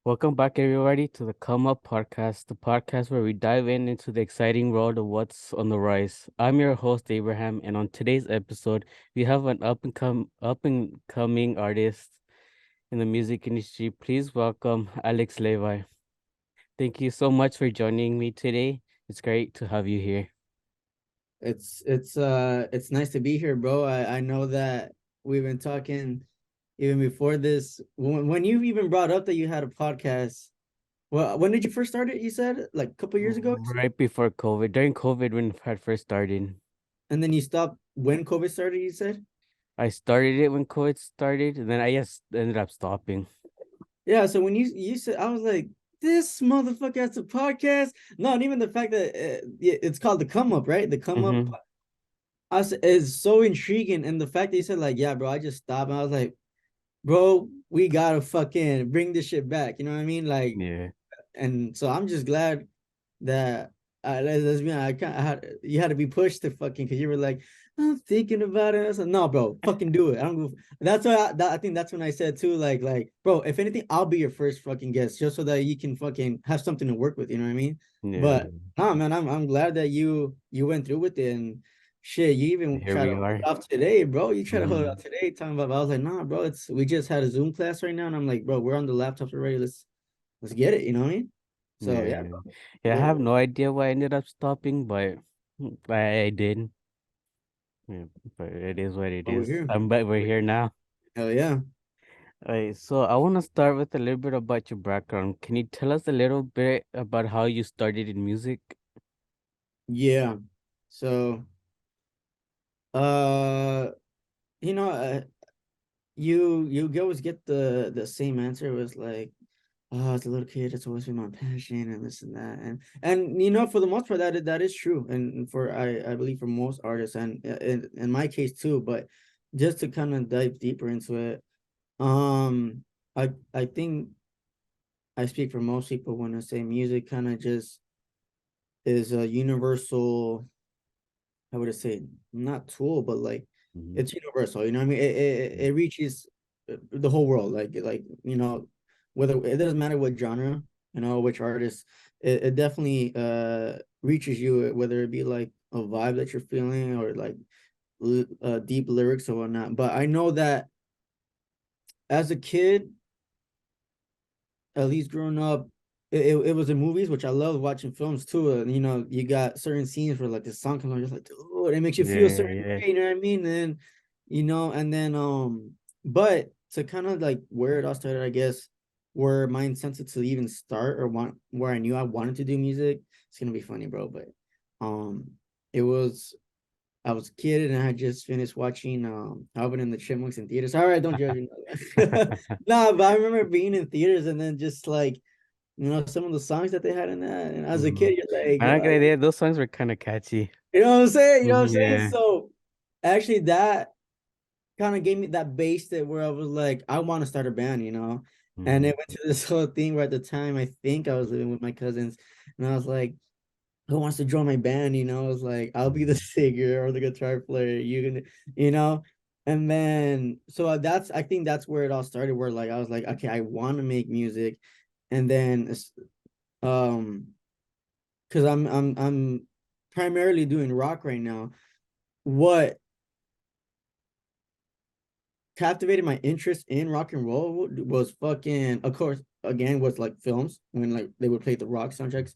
Welcome back, everybody, to the Come Up podcast, the podcast where we dive into the exciting world of what's on the rise. I'm your host, Abraham, and on today's episode, we have an up and coming artist in the music industry. Please welcome Alex Levi. Thank you so much for joining me today. It's great to have you here. It's nice to be here, bro. I know that we've been talking even before this. When you even brought up that you had a podcast, well, when did you first start it? You said like a couple years ago, you said? Right before COVID, during COVID, when it had first started. And then you stopped when COVID started, you said? I started it when COVID started, and then I just ended up stopping. Yeah, so when you said, I was like, this motherfucker has a podcast. Not even the fact that it's called the Come Up, right? The Come Up Mm-hmm. is so intriguing, and the fact that you said like, yeah, bro, I just stopped. And I was like, bro, we gotta fucking bring this shit back. You know what I mean? Like, Yeah. and so I'm just glad that let's be honest, you had to be pushed to fucking because you were like, I'm thinking about it. I was like, no, bro, fucking do it. I don't go. That's why I think that's when I said too, like, bro, if anything, I'll be your first fucking guest just so that you can fucking have something to work with. You know what I mean? Yeah. But nah, man, I'm glad that you went through with it and shit. You even Here try to we hold it are. off today, bro. You try to hold it Mm, off today, talking about. I was like, nah, bro, it's we just had a Zoom class right now, and I'm like, bro, we're on the laptops already. Let's get it. You know what I mean? So yeah, yeah. bro, Yeah, I good. have no idea why I ended up stopping, but I did. Yeah, but it is what it Over is. here. But we're here now. Hell yeah. Alright, so I want to start with a little bit about your background. Can you tell us a little bit about how you started in music? Yeah. So, uh, you know, you always get the same answer. It was like, oh, as a little kid, it's always been my passion and this and that. And for the most part, that is true. And for I believe for most artists and in my case too. But just to kind of dive deeper into it, um, I think I speak for most people when I say music kind of just is a universal, how would I say, not tool, but like Mm-hmm. it's universal. You know what I mean? It reaches the whole world. Like whether it doesn't matter what genre, which artist, it definitely reaches you, whether it be like a vibe that you're feeling or like deep lyrics or whatnot. But I know that as a kid, at least growing up, it was in movies, which I love watching films too. And you got certain scenes where like the song comes on, just like, dude, it makes you feel a Yeah, certain yeah. way, you know what I mean? And and then but to kind of like where it all started, I guess, where my incentive to even start or want where I knew I wanted to do music, it's gonna be funny, bro. But um it was I was a kid and I had just finished watching Alvin and the Chipmunks in theaters. All right, don't judge me. Nah, but I remember being in theaters and then just like some of the songs that they had in that. And as a Mm-hmm. kid, you're like, I'm not gonna say those songs were kind of catchy. you know what I'm saying? You know what I'm saying? Yeah. So actually, that kind of gave me that base that where I was like, I want to start a band, And Mm-hmm. it went to this whole thing where at the time I think I was living with my cousins, and I was like, who wants to join my band? I was like, I'll be the singer or the guitar player. You can, you know. And then I think that's where it all started. Where like I was like, okay, I want to make music, and then um because I'm primarily doing rock right now. What captivated my interest in rock and roll was fucking, of course, again was like films when like they would play the rock soundtracks.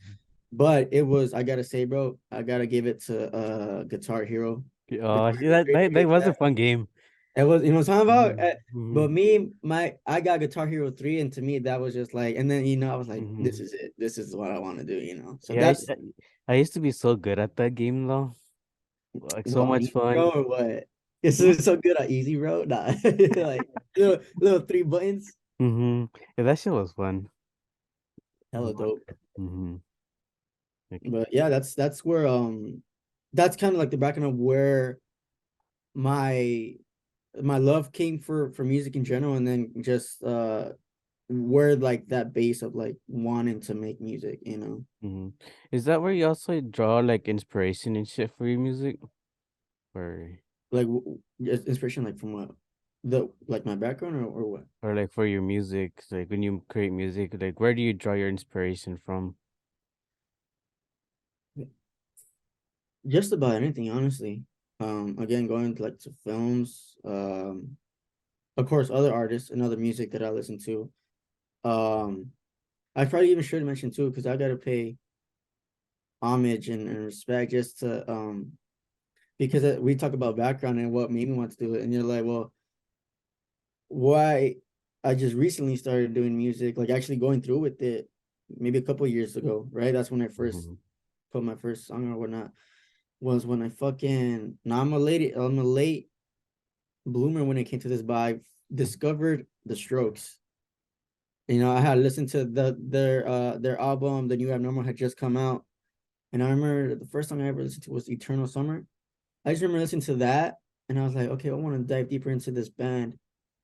But it was, I gotta say, bro, I gotta give it to Guitar Hero. Oh, Guitar yeah, Hero 3 that was a that fun game. it was, what I'm talking about. Mm-hmm. But I got Guitar Hero 3, and to me that was just like, and then I was like, this Mm-hmm. is it. This is what I want to do. So Yeah, that's I used to be so good at that game though. Like so what, on much easy, bro, fun. or what? It's Hmm? so good on easy, bro. Nah, like little three buttons. Mm-hmm. Yeah, that shit was fun. Hella dope. Mm-hmm. Okay. But yeah, that's where that's kind of like the background of where my my love came for music in general, and then just where like that base of like wanting to make music. Mm-hmm. Is that where you also draw like inspiration and shit for your music? Or Like inspiration like from what? The like my background or what? or like for your music, like when you create music, like where do you draw your inspiration from? Just about anything, honestly. Again, going to like to films, of course, other artists and other music that I listen to. Um, I probably even should mention too, because I gotta pay homage and respect just to because we talk about background and what made me want to do it, and you're like, well, why? I just recently started doing music, like actually going through with it, maybe a couple years ago, right? That's when I first Mm-hmm. put my first song or whatnot. Was when I fucking now I'm a late bloomer when it came to this, but I discovered the Strokes. I had listened to their album, The New Abnormal had just come out, and I remember the first song I ever listened to was Eternal Summer. I just remember listening to that, and I was like, okay, I want to dive deeper into this band,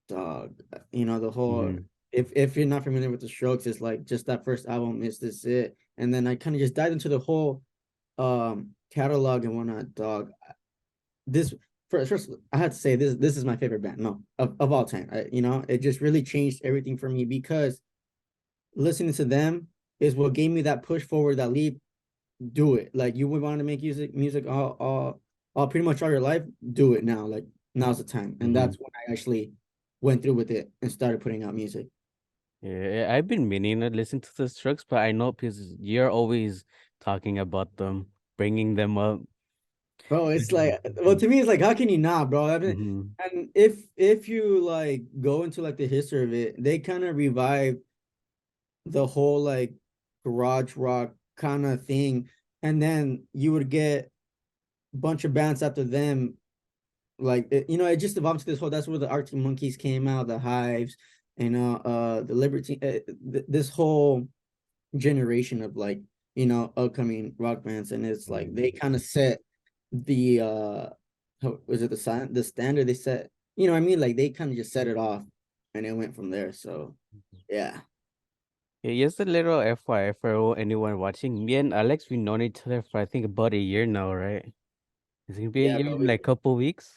dog. The whole Mm-hmm. if you're not familiar with the Strokes, it's like just that first album is this it, and then I kind of just dived into the whole catalog and whatnot, dog. This first I had to say this is my favorite band, no, of all time. It just really changed everything for me because listening to them is what gave me that push forward, that leap. Do it. Like you would want to make music all pretty much all your life. Do it now. Like now's the time. And Mm-hmm. that's when I actually went through with it and started putting out music. Yeah, I've been meaning to listen to the Strokes, but I know because you're always talking about them, bringing them up. Bro, it's like, well, to me, it's like, how can you not, bro? Mm-hmm. And if you like go into like the history of it, they kind of revive the whole like garage rock kind of thing, and then you would get a bunch of bands after them. Like it just evolved to this whole. That's where the Arctic Monkeys came out, the Hives, the Liberty. This whole generation of like upcoming rock bands, and it's like Mm-hmm. they kind of set the was it the standard they set. What I mean, like they kind of just set it off, and it went from there. So yeah, Yeah, just a little FYI for anyone watching. Me and Alex, we known each other for I think about a year now, right? Is it gonna be a yeah, year bro. in like a couple weeks?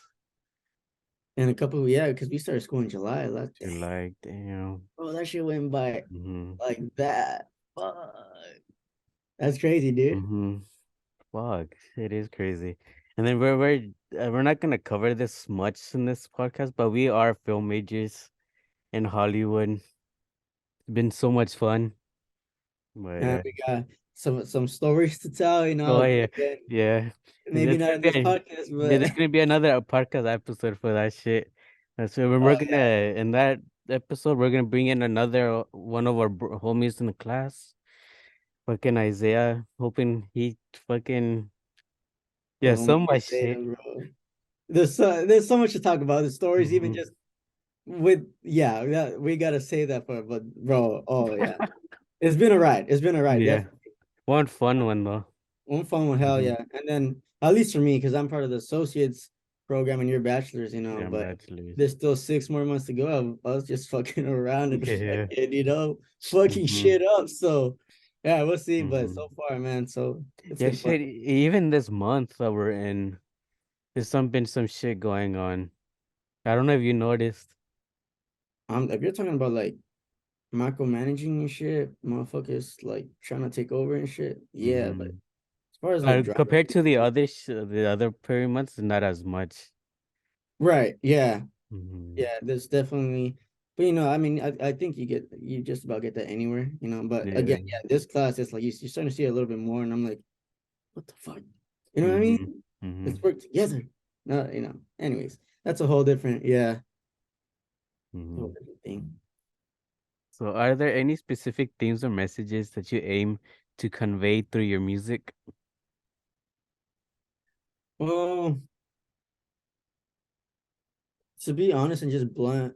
In a couple, yeah, because we started school in July. Like, You're dang, like, damn. bro, that shit went by Mm-hmm. like that. Fuck. That's crazy, dude. Mm-hmm. Fuck, it is crazy. And then we're not gonna cover this much in this podcast, but we are film majors in Hollywood. It's been so much fun. But And we got some stories to tell, oh yeah, again, yeah. maybe There's not gonna in be this podcast, there's but gonna be another podcast episode for that shit. So when we're oh gonna yeah, in that episode we're gonna bring in another one of our homies in the class, fucking Isaiah, hoping he fucking the yeah, so homie much Isaiah, shit. bro. There's so much to talk about. The stories, even Hmm. just with yeah, we gotta say that for, but bro, oh yeah, it's been a ride. It's been a ride, Yeah, definitely. one fun one though. One fun one, hell Hmm. yeah. And then at least for me, because I'm part of the associates program and your bachelor's, Yeah, but bachelor's. there's still 6 more months to go. I was just fucking around and Yeah. fucking, fucking Hmm. shit up. So yeah, we'll see. But Hmm. so far, man, so it's Yeah, been fun. shit. Even this month that we're in, there's been some shit going on. I don't know if you noticed. If you're talking about like micromanaging and shit, motherfuckers like trying to take over and shit. Yeah, but Hmm. as far as like driving Compared to people, the other period months, not as much. right? Yeah, Hmm. yeah. There's definitely, but I mean, I think you just about get that anywhere, But again, Yeah. yeah, this class is like you're starting to see it a little bit more, and I'm like, what the fuck? You know what I Hmm. mean? Hmm. Let's work together. No, Anyways, that's a whole different, yeah, whole Hmm. different thing. So, are there any specific themes or messages that you aim to convey through your music? Well, to be honest and just blunt,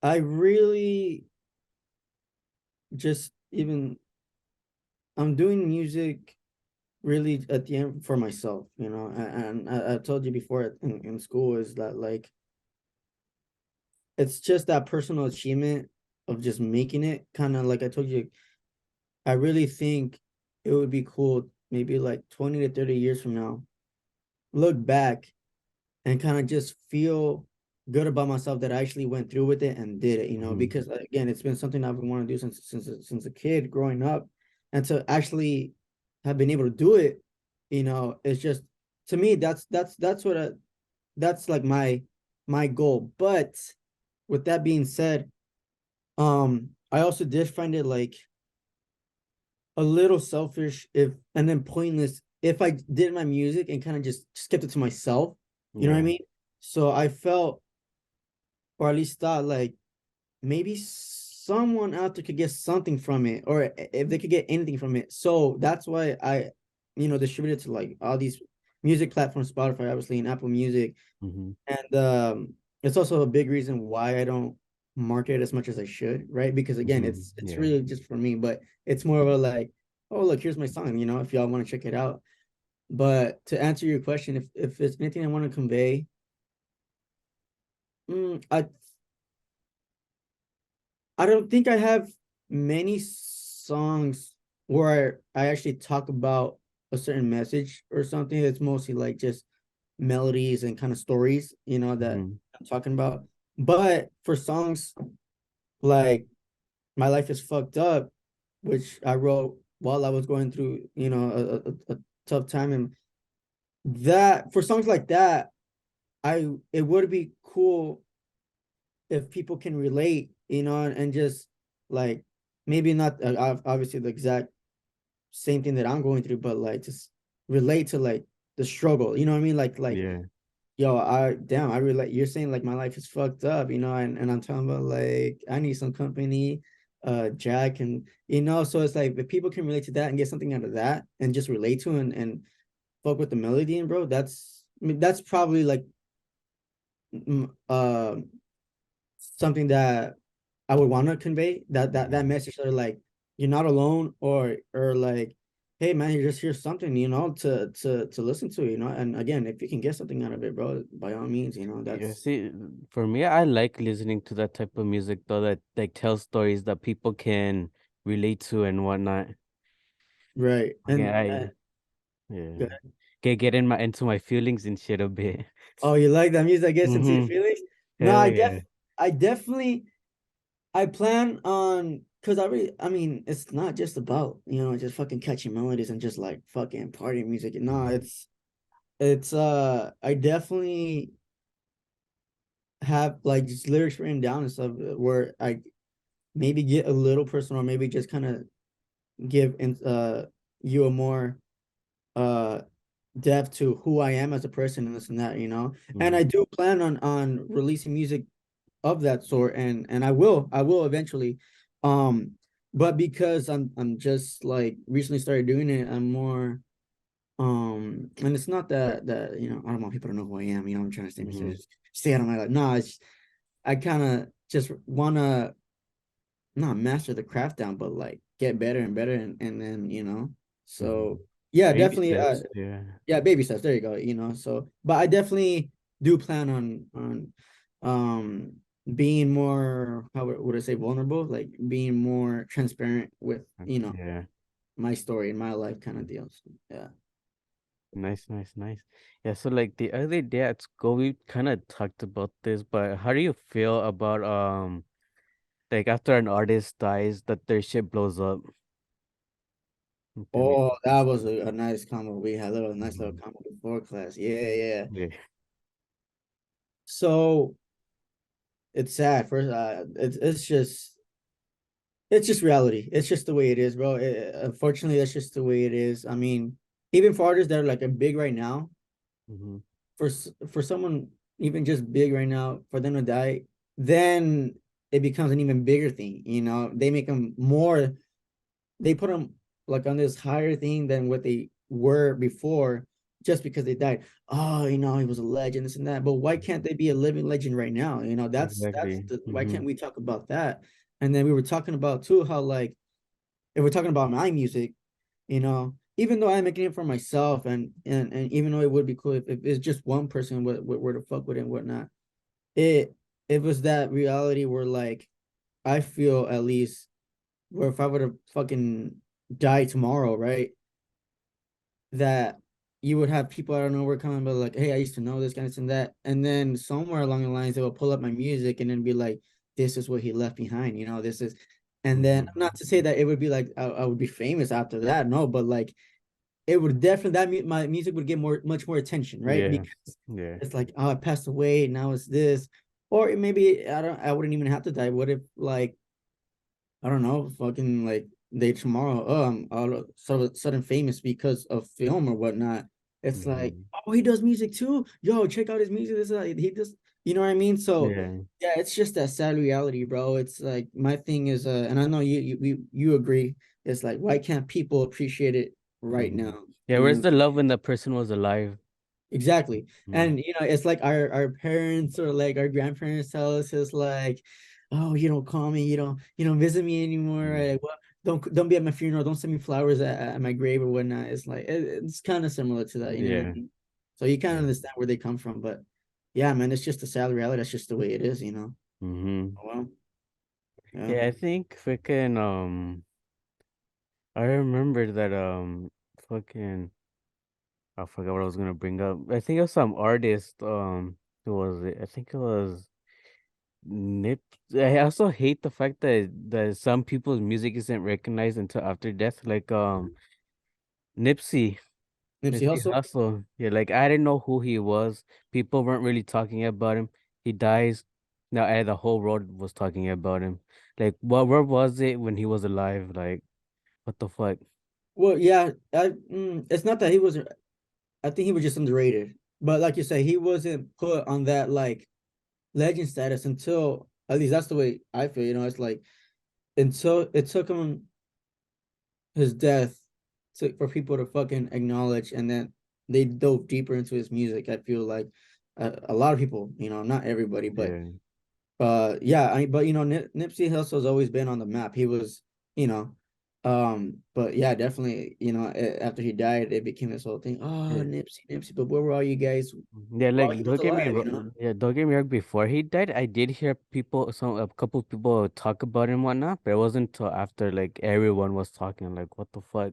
I really just even I'm doing music really at the end for myself, and I told you before in school is that like it's just that personal achievement of just making it kind of like I told you. I really think it would be cool maybe like 20 to 30 years from now, look back and kind of just feel. good about myself that I actually went through with it and did it, Mm-hmm. because again, it's been something I've been wanting to do since a kid growing up, and to actually have been able to do it, it's just, to me, that's what that's like my goal. But with that being said, I also did find it like a little selfish if and then pointless if I did my music and kind of just kept it to myself. You know what I Yeah. mean? So I felt, or at least thought, like maybe someone out there could get something from it, or if they could get anything from it. So that's why I, distributed to like all these music platforms, Spotify, obviously, and Apple Music. Mm-hmm. And it's also a big reason why I don't market it as much as I should, right? Because again, Mm-hmm. it's Yeah. really just for me, but it's more of a like, oh look, here's my song, if y'all want to check it out. But to answer your question, if there's anything I want to convey, I don't think I have many songs where I actually talk about a certain message or something. It's mostly like just melodies and kind of stories, that Mm-hmm. I'm talking about. But for songs like My Life is Fucked Up, which I wrote while I was going through, a tough time, and that for songs like that, it would be cool if people can relate, and just like maybe not obviously the exact same thing that I'm going through, but like just relate to like the struggle. You know what I mean? Like Yeah. yo, I relate. You're saying like my life is fucked up, and I'm talking about like I need some company, Jack, and so it's like if people can relate to that and get something out of that and just relate to and fuck with the melody, and bro, that's probably like mm, uh something that I would want to convey, that Yeah. message, that like you're not alone, or like, hey man, you just hear something, to listen to, and again, if you can get something out of it, bro, by all means, Yeah, that's see, for me, I like listening to that type of music though that like tells stories that people can relate to and whatnot. right. Yeah, And yeah, good. get in my into my feelings and shit a bit. Oh, you like that music that gets into your Mm-hmm. feelings? No, Hell yeah. I definitely, I plan on, because I mean, it's not just about, just fucking catchy melodies and just like fucking party music. No, Mm-hmm. it's I definitely have like just lyrics written down and stuff, where I maybe get a little personal, or maybe just kind of give you a more uh depth to who I am as a person and this and that, and I Mm-hmm. do plan on releasing music of that sort, and I will eventually, um but because I'm just like recently started doing it, I'm more, and it's not that I don't want people to know who I am, I'm trying to stay Mm-hmm. mysterious, stay out of my life. No, it's I kind of just want to not master the craft down, but like get better and better, and then, Mm-hmm. so yeah, Baby definitely, steps. Yeah. yeah, baby steps, there you go, so but I definitely do plan on um being more, how would I say, vulnerable, like being more transparent with, Yeah. my story and my life kind of deal. So, yeah. Nice, nice, nice. Yeah, so like the other day at school, we kind of talked about this, but how do you feel about like after an artist dies that their shit blows up? The Oh, music. that was a nice combo we had, a nice little Mm-hmm. combo before class. Yeah, yeah. Yeah. So it's sad. First, it's just reality. It's just the way it is, bro. Unfortunately, that's just the way it is. I mean, even for artists that are like a big right now, Mm-hmm. for someone even just big right now, for them to die, then it becomes an even bigger thing. They make them more. They put them like on this higher thing than what they were before, just because they died. Oh, he was a legend, this and that. But why can't they be a living legend right now? That's Exactly. why Mm-hmm. can't we talk about that? And then we were talking about too how, like, if we're talking about my music, even though I'm making it for myself, and even though it would be cool if it's just one person where to fuck with it and whatnot, it it was that reality where, like, I feel at least, where if I were to fucking die tomorrow, right? That you would have people out of nowhere coming, but like, hey, I used to know this guy, this and that. And then somewhere along the lines, they will pull up my music and then be like, this is what he left behind, this is, and then Mm-hmm. not to say that it would be like I would be famous after that, no, but like it would definitely my music would get much more attention, right? Yeah. Because Yeah. it's like, oh, I passed away, now it's this, or maybe I wouldn't even have to die. What if like I don't know, fucking like they tomorrow, oh, I'm all of sudden famous because of film or whatnot. It's like, Mm-hmm. oh, he does music too. Yo, check out his music. This is like, he just, you know what I mean? So Yeah. yeah, it's just that sad reality, bro. It's like my thing is, and I know you agree. It's like, why can't people appreciate it right Mm-hmm. now? Yeah, where's the love when the person was alive? Exactly. Mm-hmm. And it's like our parents or like our grandparents tell us it's like, oh, you don't call me, you don't visit me anymore. Like, well, don't be at my funeral, don't send me flowers at my grave or whatnot. It's like it's kind of similar to that, you know what I Yeah. mean? So you kind of Yeah. understand where they come from, but yeah, man, it's just a sad reality. That's just the way it is. Mm-hmm. Oh, well, yeah. Yeah, I think freaking I remember that fucking I forgot what I was gonna bring up. I think it was some artist, who was it? I think it was Nip. I also hate the fact that some people's music isn't recognized until after death. Like Nipsey. Nipsey Nipsey Hussle. Hussle. Yeah, like I didn't know who he was. People weren't really talking about him. He dies. Now the whole world was talking about him. Like where was it when he was alive? Like what the fuck? Well, yeah, it's not that he was. I think he was just underrated, but like you say, he wasn't put on that like legend status until at least that's the way I feel. It's like until it took him his death for people to fucking acknowledge, and then they dove deeper into his music. I feel like a lot of people, not everybody, but Yeah. yeah, but Nipsey Hussle's always been on the map. He was, you know, but yeah, definitely, after he died, it became this whole thing. Oh, Yeah. Nipsey, but where were all you guys Yeah, while like he was don't get me alive? wrong. Yeah, don't get me wrong. Before he died, I did hear a couple people talk about him and whatnot, but it wasn't until after like everyone was talking, like what the fuck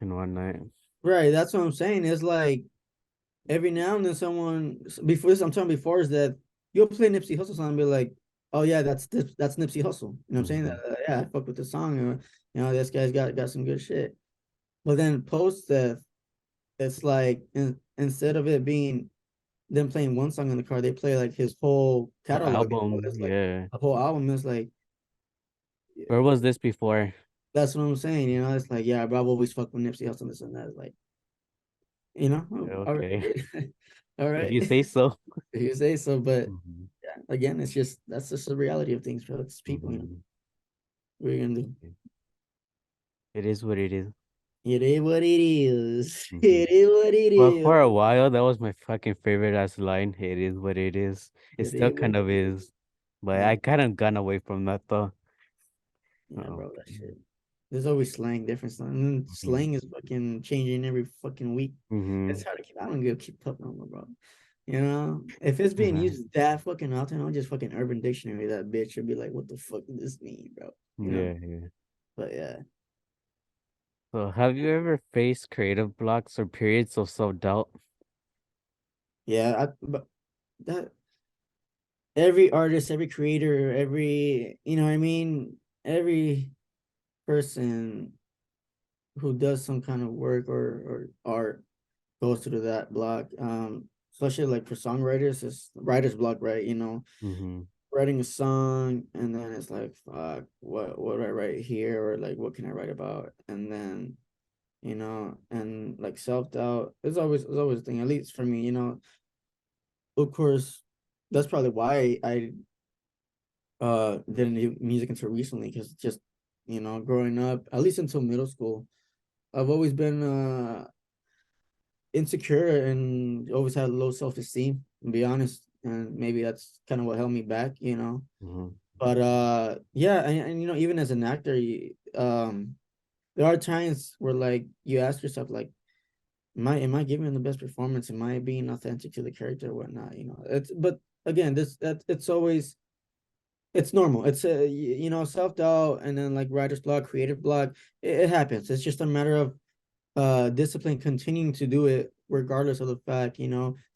and whatnot. Right, that's what I'm saying. It's like every now and then someone before this, I'm talking before is that you'll play Nipsey Hussle song and be like, oh yeah, that's Nipsey Hussle. You know what I'm saying? Hmm. Yeah, I fuck with the song, or this guy's got some good shit. But then post death, it's like instead of it being them playing one song in the car, they play like his whole The catalog. album, It's like yeah. a whole album. It's like Where was this before? that's what I'm saying. It's like, yeah, bro, I've always fucked with Nipsey Hussle and this and that. It's like, Yeah, all okay, right, all if right. you say so. If you say so, but Hmm. yeah, again, that's just the reality of things, bro. It's people. Hmm. What are you gonna do? It is what it is. It is what it is. Hmm. It is what it But for a is. while, that was my fucking favorite ass line. It is what it is. It It still is what kind of it is. is, but Yeah, I kind of gone away from that though. yeah, Oh. bro. That shit. There's always slang, different slang. And Hmm. slang is fucking changing every fucking week. It's Hmm. hard to keep. I don't give keep up no more, bro. If it's being used that fucking often, I'll just fucking Urban Dictionary that bitch and be like, what the fuck does this mean, bro? Yeah, yeah. But yeah, So, have you ever faced creative blocks or periods of self-doubt? yeah. But that every artist, every creator, every what I mean, every person who does some kind of work or art goes through that block. Especially like for songwriters, it's writer's block, right? Mm-hmm. Writing a song and then it's like, fuck, what do I write here? Or like what can I write about? And then, and like self-doubt is always a thing, at least for me, of course, that's probably why I didn't do music until recently, because just growing up, at least until middle school, I've always been insecure and always had low self-esteem, to be honest, and maybe that's kind of what held me back. Mm-hmm. But yeah, and even as an actor, there are times where like you ask yourself like, am I giving the best performance? Am I being authentic to the character or whatnot? But again, it's always, it's normal. It's self doubt, and then like writer's block, creative block. It happens. It's just a matter of discipline, continuing to do it regardless of the fact,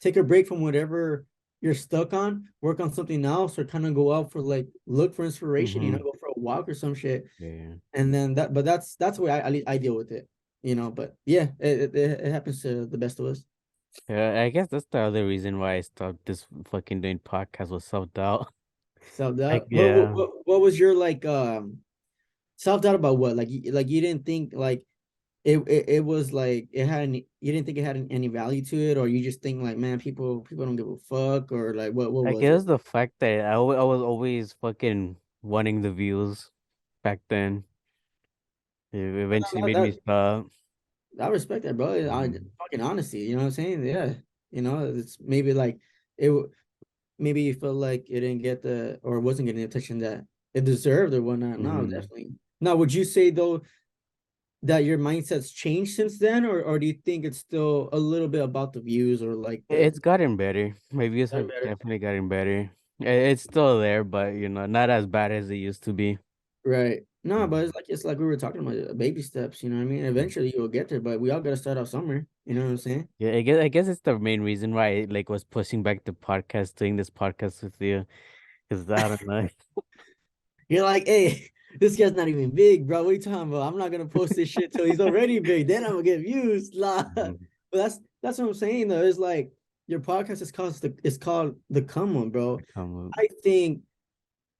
take a break from whatever you're stuck on, work on something else, or kind of go out for like look for inspiration, Mm-hmm. go for a walk or some shit. Yeah. And then but that's the way I deal with it, but yeah, it happens to the best of us. Yeah, I guess that's the other reason why I stopped this fucking doing podcast with self-doubt. Like, Self-doubt. yeah. What was your like self-doubt about what? Like you didn't think like it was like it had any, you didn't think it had any value to it, or you just think like, man, people don't give a fuck, or like what I was it? guess the fact that I was always fucking wanting the views back then. It eventually That, made me that, stop. I respect that, bro. I Mm-hmm. fucking honesty, you know what I'm saying? Yeah. It's maybe like it maybe you felt like it didn't get the or wasn't getting the attention that it deserved or whatnot. No, Mm-hmm. definitely. Now, would you say though that your mindset's changed since then, or do you think it's still a little bit about the views or like It's gotten better. My views gotten have better? definitely gotten better. It's still there, but not as bad as it used to be. Right. No, but Mhm. it's like we were talking about baby steps, you know what I mean? Eventually you'll get there, but we all gotta start off somewhere. You know what I'm saying? Yeah, I guess it's the main reason why I like was pushing back the podcast, doing this podcast with you, because I don't know. You're like, hey, this guy's not even big, bro. What are you talking about? I'm not gonna post this shit till he's already big. Then I'm gonna get views. Lah. But Mhm. that's what I'm saying though. It's like your podcast is called the Come On, bro. Come up. I think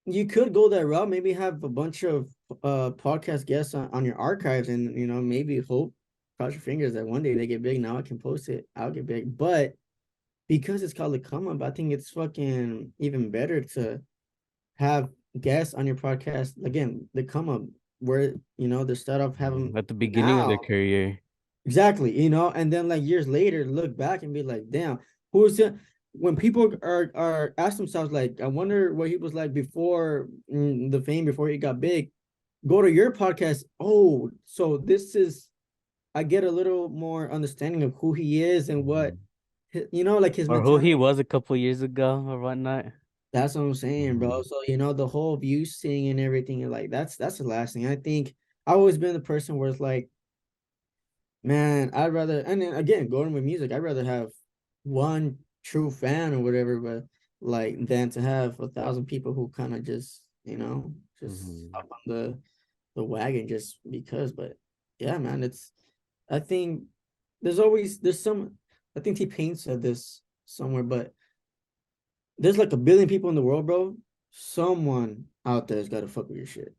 you could go that route, maybe have a bunch of podcast guests on your archives, and maybe hope, cross your fingers that one day they get big. Now I can post it, I'll get big. But because it's called the Come Up, I think it's fucking even better to have guests on your podcast. Again, the Come Up, where they start off having At the beginning of their now. career. Exactly, and then like years later, look back and be like, damn, who's the when people are ask themselves like, I wonder what he was like before the fame, before he got big. Go to your podcast. Oh, so this is I get a little more understanding of who he is and what Mhm. like his Or who he mentality. was a couple years ago or whatnot. That's what I'm saying, bro. Mhm. So the whole view thing and everything, and like that's the last thing. I think I've always been the person where it's like, man, I'd rather, and then again, going with music, I'd rather have one true fan or whatever, but like than to have 1,000 people who kind of just Mhm. hop on the wagon just because. But yeah, man, I think there's some. I think T-Pain said this somewhere, but there's like a billion people in the world, bro. Someone out there's got to fuck with your shit.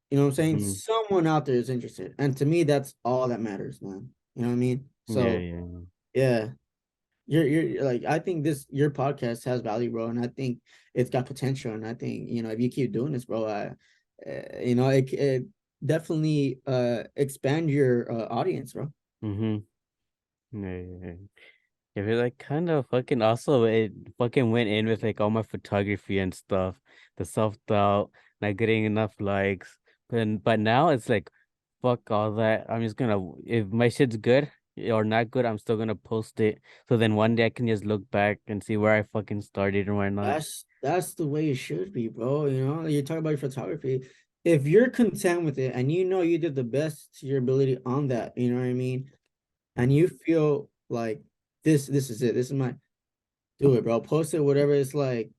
You know what I'm saying? Mhm. Someone out there is interested. And to me, that's all that matters, man. You know what I mean? Yeah, So yeah. yeah, you're like, I think your podcast has value, bro, and I think it's got potential. And I think, if you keep doing this, bro, it definitely expand your audience, bro. Mm-hmm. Yeah, yeah, yeah. Yeah, but like kind of fucking also it fucking went in with like all my photography and stuff, the self-doubt, not getting enough likes. But now it's like fuck all that. I'm just gonna if my shit's good or not good, I'm still gonna post it. So then one day I can just look back and see where I fucking started and where not. That's the way it should be, bro. You talk about your photography. If you're content with it and you did the best to your ability on that, you know what I mean? And you feel like this is it. This is my do it, bro. Post it, whatever. It's like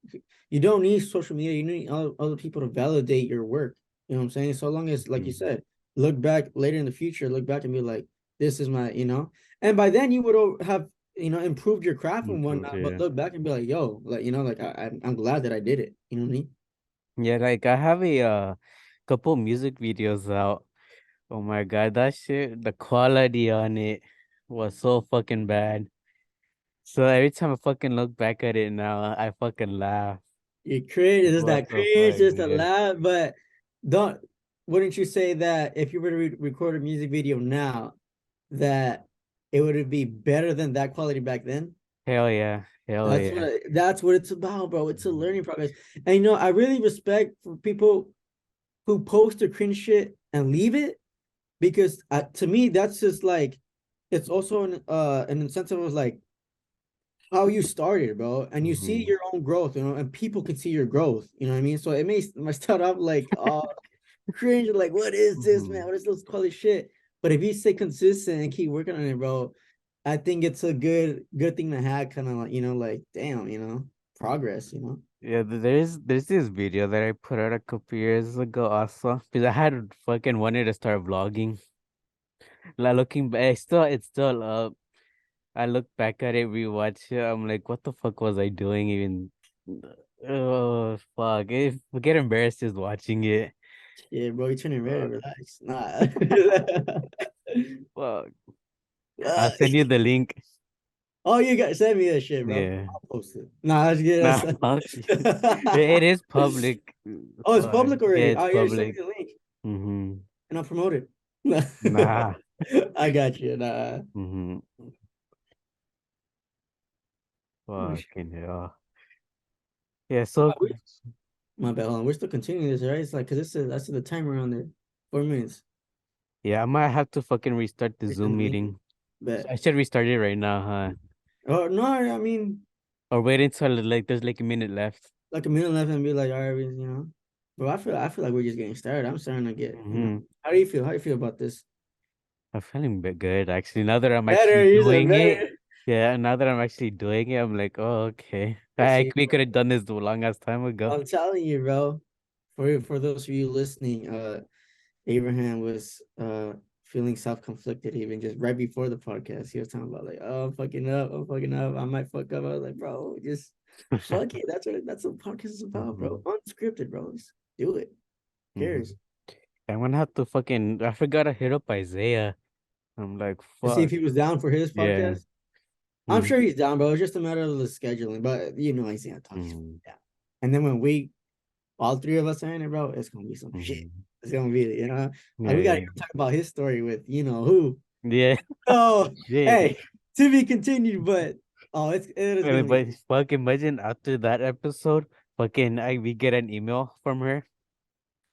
you don't need social media. You need other people to validate your work. You know what I'm saying? So long as, like you Mm-hmm. said, look back later in the future, look back and be like, this is and by then you would have, improved your craft and Improved, whatnot. But yeah. look back and be like, yo, like, like I'm glad that I did it. You know what I mean? Yeah, like I have a couple music videos out. Oh my God, that shit, the quality on it was so fucking bad. So every time I fucking look back at it now, I fucking laugh. You cringe, Like, there's what that the cringe, fuck, there's that dude? laugh, but don't wouldn't you say that if you were to record a music video now, that it would be better than that quality back then? Hell yeah. Hell That's yeah. what it's about, bro. It's a Mhm. learning process. And I really respect for people who post their cringe shit and leave it, because to me that's just like it's also an incentive of like how you started, bro, and you see Mhm. your own growth, and people can see your growth. You know what I mean? So it might start off like cringe, like what is this, man? Mhm. What is this quality shit? But if you stay consistent and keep working on it, bro, I think it's a good thing to have, kind of like, like, damn, progress. Yeah, there's this video that I put out a couple years ago also because I had fucking wanted to start vlogging. Like looking back, it's still up. I look back at it, rewatch it. I'm like, what the fuck was I doing even? Oh fuck! I get embarrassed just watching it. Yeah, bro, you're turning very Fuck. relaxed. Nah. Fuck. Uh, I'll send you the link. oh, you got send me that shit, bro. Yeah. I'll post it. Nah, that's good. Nah, fuck. It is public. Oh, it's Fuck. public Yeah, already. it's Oh, here, send me public. the link Mm-hmm. and I'll promote it. Nah. I got you. Nah. Mm-hmm. Oh, shit. Fucking hell. Yeah, so My bad. Hold on. We're still continuing this, right? It's like, because I see the timer on there. 4 minutes. yeah, I might have to fucking restart the Here's the Zoom link. meeting. Bet. I should restart it right now, huh? Oh, no, I mean, Or wait until like there's like a minute left. like a minute left and be like, all right, Bro, I feel like we're just getting started. I'm starting to get. Mm-hmm. How do you feel? How do you feel about this? I'm feeling a bit good actually. Now that I'm Better, actually you said doing it, better. yeah, now that I'm actually doing it, I'm like, oh, okay. I see, We could bro. have done this a long ass time ago. I'm telling you, bro. For those of you listening, Abraham was feeling self-conflicted even just right before the podcast. He was talking about like, oh, I'm fucking up, I might fuck up. I was like, bro, just fuck it. That's what podcast is about, bro. Mm-hmm. Unscripted, bro. Just do it. Who Mm-hmm. cares? I'm gonna have to fucking. I forgot to hit up Isaiah. I'm like, To see if fuck. he was down for his Yeah. podcast. I'm Mm-hmm. sure he's down, bro. It's just a matter of the scheduling. But he's gonna talk his Mm-hmm. down. And then when we all three of us are in it, bro, it's gonna be some shit. Mm-hmm. It's gonna be. Like Yeah, we gotta yeah, talk about his story with who. yeah. Oh, Shit. hey, to be continued, but it is gonna be But fuck, imagine after that episode, fucking, we get an email from her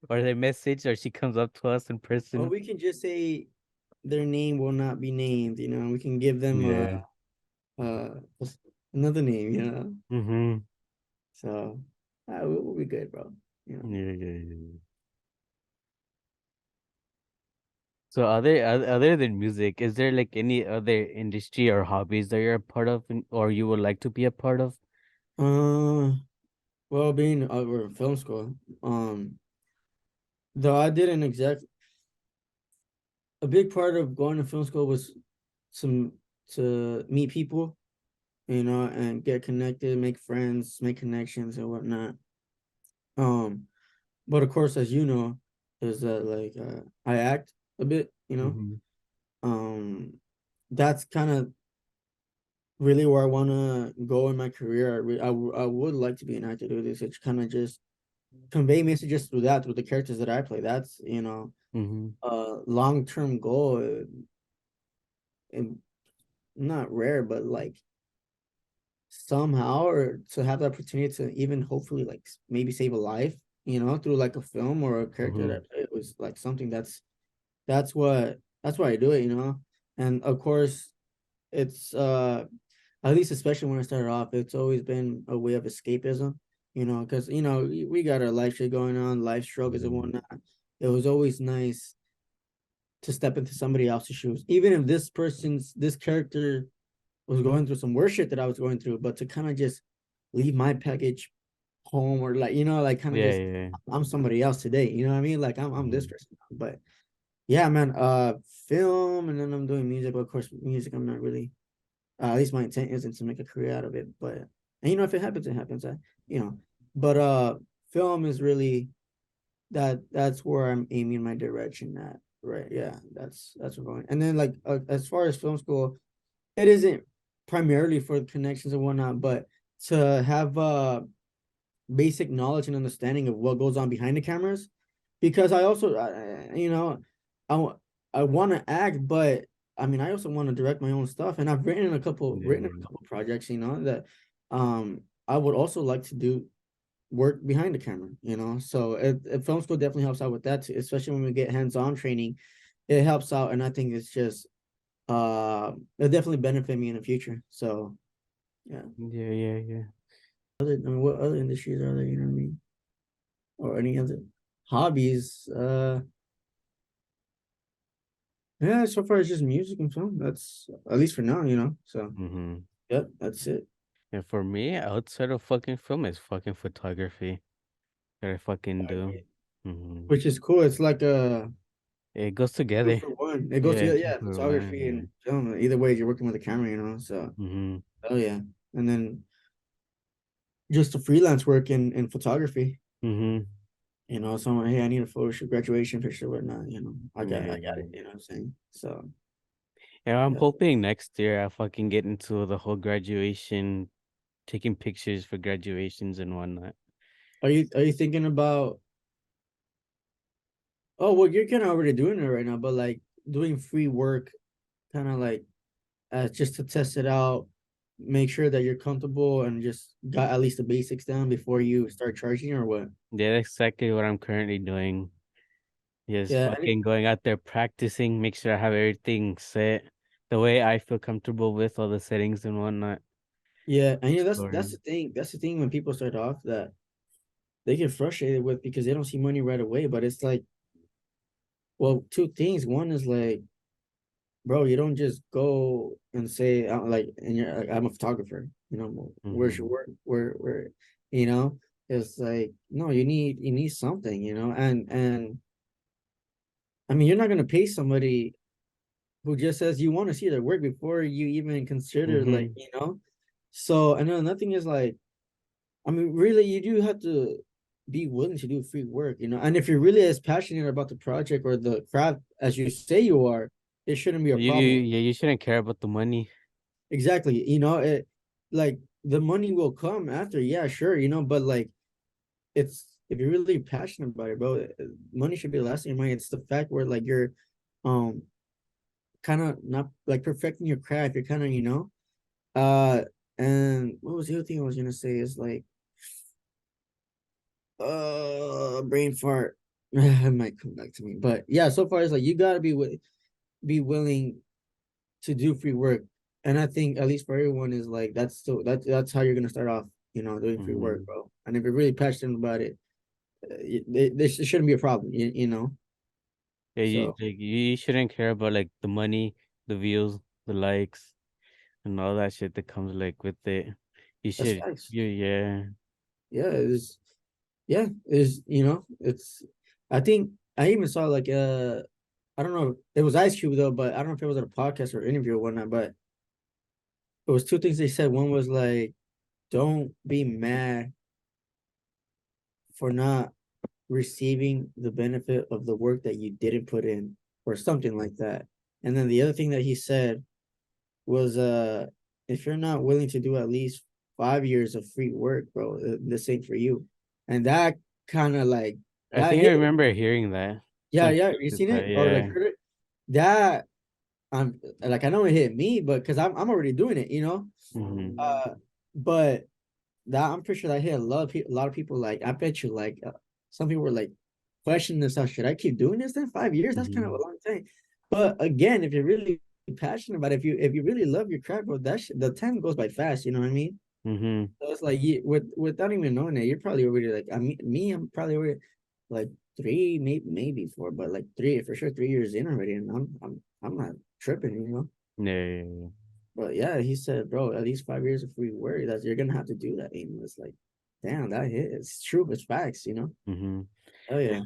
or a message, or she comes up to us in or person. we can just say their name will not be named, and we can give them Yeah. uh another name. Mm-hmm. So we'll be good, bro. You know. Yeah, yeah, yeah. So other than music, is there like any other industry or hobbies that you're a part of or you would like to be a part of? Uh well, being we're in film school, though I didn't exact a big part of going to film school was some to meet people, and get connected, make friends, make connections and whatnot. Um, but of course, as you know, is that like I act a bit. Mm-hmm. Um, that's kind of really where I want to go in my career. I would like to be an actor. Do this. It's kind of just convey messages through the characters that I play. That's Mm-hmm. a long term goal, and not rare, but like somehow, or to have the opportunity to even hopefully like maybe save a life, through like a film or a character Mm-hmm. that it was like something that's why I do it. And of course, it's at least especially when I started off, it's always been a way of escapism, because we got our life shit going on, life struggles and Mm-hmm. whatnot. It was always nice to step into somebody else's shoes, even if this character was going through some worse shit that I was going through, but to kind of just leave my package home, or like, like kind of Yeah, just, yeah. I'm somebody else today, you know what I mean? Like I'm this Mm-hmm. person. But yeah, man, film, and then I'm doing music. But of course, music, I'm not really, at least my intent isn't to make a career out of it. But, and if it happens, it happens. You know, but film is really that's where I'm aiming my direction at. Right. Yeah, that's where I'm going. And then like as far as film school, it isn't primarily for connections and whatnot, but to have basic knowledge and understanding of what goes on behind the cameras. Because I also, I I want to act, but I mean, I also want to direct my own stuff, and I've Yeah, written yeah. a couple projects, that I would also like to do work behind the camera. So film school definitely helps out with that too, especially when we get hands-on training. It helps out, and I think it's just it'll definitely benefit me in the future. So yeah. Yeah, yeah, yeah. I mean, what other industries are there? You know what I mean? Or any other hobbies? Yeah, so far it's just music and film. That's at least for now, you know. So Mm-hmm. yep, that's it. And for me, outside of fucking film is fucking photography that I fucking do. Okay. Mm-hmm. Which is cool. It's like a It goes two together. for one. It goes Yeah, together. two Yeah, for one. photography and Yeah. film. Either way, you're working with a camera, you know. So Mm-hmm. oh yeah, and then just the freelance work in photography. Mm-hmm. You know, someone, hey, I need a photo shoot, graduation picture, whatnot. You know, I got it. Yeah. You know what I'm saying? So Yeah, I'm yeah. hoping next year I fucking get into the whole graduation, taking pictures for graduations and whatnot. Are you thinking about? Oh well, you're kind of already doing it right now, but like doing free work, kind of like just to test it out, make sure that you're comfortable and just got at least the basics down before you start charging or what? Yeah, that's exactly what I'm currently doing. Just Yeah, fucking going out there practicing, make sure I have everything set the way I feel comfortable with all the settings and whatnot. yeah, and that's Exploring. the thing. That's the thing when people start off that they get frustrated with because they don't see money right away. But it's like, well, two things. One is like, bro, you don't just go and say like, and you're like, I'm a photographer. You know, where's your Mm-hmm. work? Where, you know, it's like, no, you need something. You know, and I mean, you're not gonna pay somebody who just says you want to see their work before you even consider like, Mm-hmm. you know. So and then another thing is like, I mean, really, you do have to be willing to do free work, you know. And if you're really as passionate about the project or the craft as you say you are, it shouldn't be a problem. Yeah, you shouldn't care about the money. Exactly, you know, it like the money will come after, yeah, sure, you know, but like it's if you're really passionate about it, bro, money should be the last thing in your mind. It's the fact where like you're um kind of not like perfecting your craft, you're kind of, you know. And what was the other thing I was gonna say is like brain fart. It might come back to me, but yeah, so far it's like you gotta be willing to do free work, and I think at least for everyone is like that's how you're gonna start off, you know, doing free work, Mm-hmm. bro. And if you're really passionate about it, this shouldn't be a problem, you know. Yeah, So you shouldn't care about like the money, the views, the likes, and all that shit that comes like with it. You that's should, facts. yeah. Yeah, it's yeah, is you know, it's. I think I even saw like I don't know, it was Ice Cube though, but I don't know if it was at a podcast or interview or whatnot, but it was two things they said. One was like, don't be mad for not receiving the benefit of the work that you didn't put in, or something like that. And then the other thing that he said was, if you're not willing to do at least 5 years of free work, bro, this ain't for you. And that kind of like I that think I hit. remember hearing that. Yeah, Some yeah. shit You like seen that, it or like yeah. heard it? That I'm like I know it hit me, but because I'm already doing it, you know. Mm-hmm. Uh, but that I'm pretty sure that hit a lot of people. A lot of people like I bet you like some people were like questioning themselves. Should I keep doing this? Then 5 years? That's kind of Mm-hmm. a long time. But again, if you're really passionate about it, if you really love your craft, bro, the time goes by fast. You know what I mean? Mm-hmm. So it's like without even knowing it, you're probably already like I mean me. I'm probably already like three, maybe four, but like three for sure 3 years in already, and I'm not tripping, you know. Yeah, yeah, yeah. But yeah, he said, bro, at least 5 years of free work. That you're gonna have to do that. And it's like, damn, that hit. It's true. It's facts. You know. Mm-hmm. Oh yeah.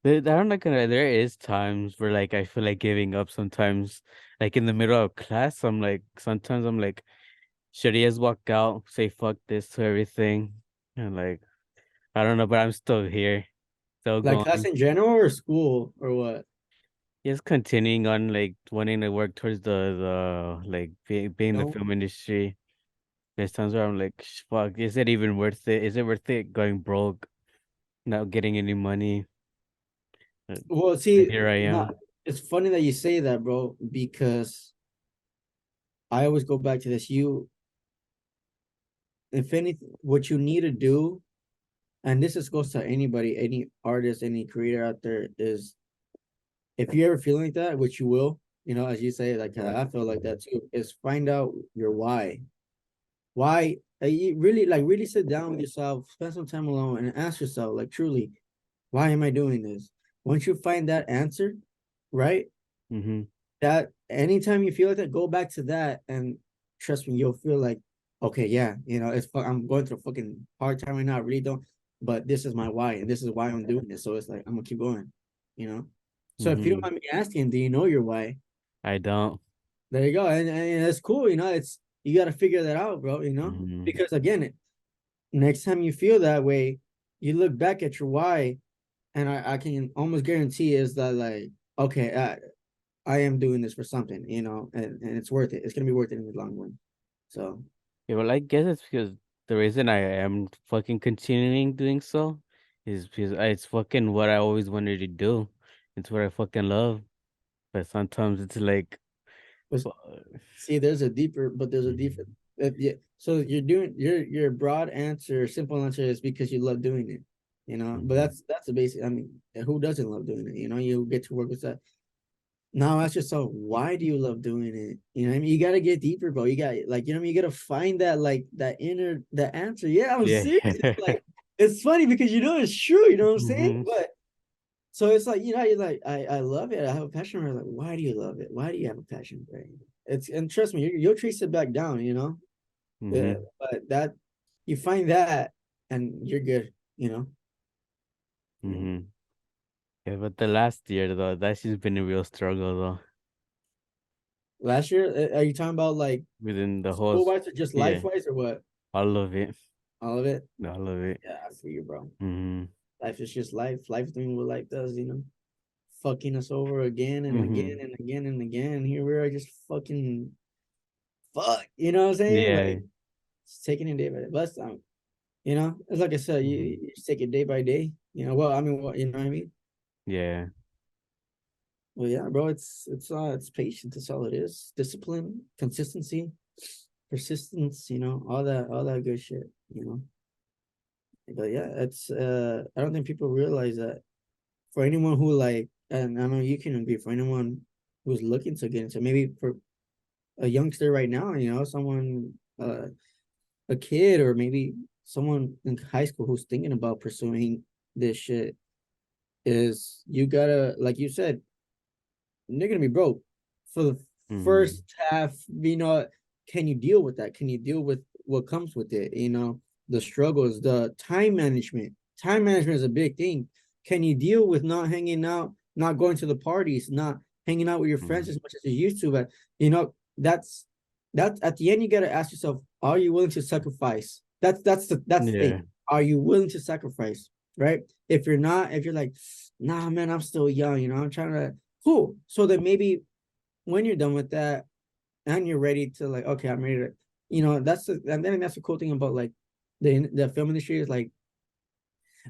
I'm not gonna. There is times where like I feel like giving up. Sometimes, like in the middle of class, sometimes I'm like, should I just walk out, say fuck this to everything, and like I don't know, but I'm still here, still Like class going. in general or school or what? Just continuing on like wanting to work towards like being the No. film industry. There's times where I'm like, fuck, is it even worth it? Is it worth it going broke, not getting any money? Uh, Well, And see, here I not. am. It's funny that you say that, bro, because I always go back to this. If anything, what you need to do, and this is goes to anybody, any artist, any creator out there, is if you ever feel like that, which you will, you know, as you say, like I feel like that too, is find out your why. Why you really like really sit down with yourself, spend some time alone, and ask yourself, like, truly, why am I doing this? Once you find that answer, right? Mm-hmm. that anytime you feel like that, go back to that, and trust me, you'll feel like, okay, yeah, I'm going through a fucking hard time right now. I really don't, but this is my why, and this is why I'm doing this. So it's like I'm gonna keep going, you know. So if you don't Mm-hmm. mind me asking, do you know your why? I don't. There you go, and that's cool. It's you got to figure that out, bro. Mm-hmm. Because again, next time you feel that way, you look back at your why, and I can almost guarantee is that like, okay, I am doing this for something, and it's worth it. It's gonna be worth it in the long run. So Yeah, well, I guess it's because the reason I am fucking continuing doing so is because it's fucking what I always wanted to do. It's what I fucking love. But sometimes it's like, but fu- see, there's a deeper. Mhm. Yeah. So you're doing your broad answer, simple answer is because you love doing it. But Mhm. that's the basic. I mean, who doesn't love doing it? You get to work with that. Now ask yourself, why do you love doing it? What I mean? You gotta get deeper, bro. You got like, you gotta find that like that inner the answer. Yeah, I'm Yeah. serious. It's like it's funny because it's true, you know what I'm saying? Hmm. But so it's like, you're like, I love it. I have a passion for it. Like, why do you love it? Why do you have a passion for it? And trust me, you'll trace it back down. Yeah, Hmm. but that you find that and you're good, yeah. Hmm. Yeah, but the last year though, that's just been a real struggle though. Last year, are you talking about like Within the whole, school wise or just life yeah, wise or what? all of it, All of it? all of it. Yeah, I feel you, bro. Hmm. Life is just life. Life doing what life does, fucking us over again and again Hmm. and again and again. And here we are just fucking fuck. You know what I'm saying? Yeah, Like it's taking it day by day. But it's like I said, hmm, you just take it day by day. Well, I mean, what you know what I mean? yeah, Well, yeah, bro, it's patience. That's all it is. Discipline, consistency, persistence. All that good shit. But yeah, it's I don't think people realize that for anyone who like, and I know you can agree, for anyone who's looking to get into, maybe for a youngster right now, someone, a kid, or maybe someone in high school who's thinking about pursuing this shit, is you gotta, like you said, they're gonna be broke for the hmm, first half. Can you deal with that? Can you deal with what comes with it? The struggles, the time management. Time management is a big thing. Can you deal with not hanging out, not going to the parties, not hanging out with your friends hmm, as much as you used to? But that's at the end, you gotta ask yourself, are you willing to sacrifice? That's the yeah, thing. Are you willing to sacrifice? Right? If you're not, if you're like, nah, man, I'm still young, I'm trying to. Cool. So then maybe when you're done with that and you're ready to like, okay, I'm ready to, and then that's the cool thing about like the film industry is like,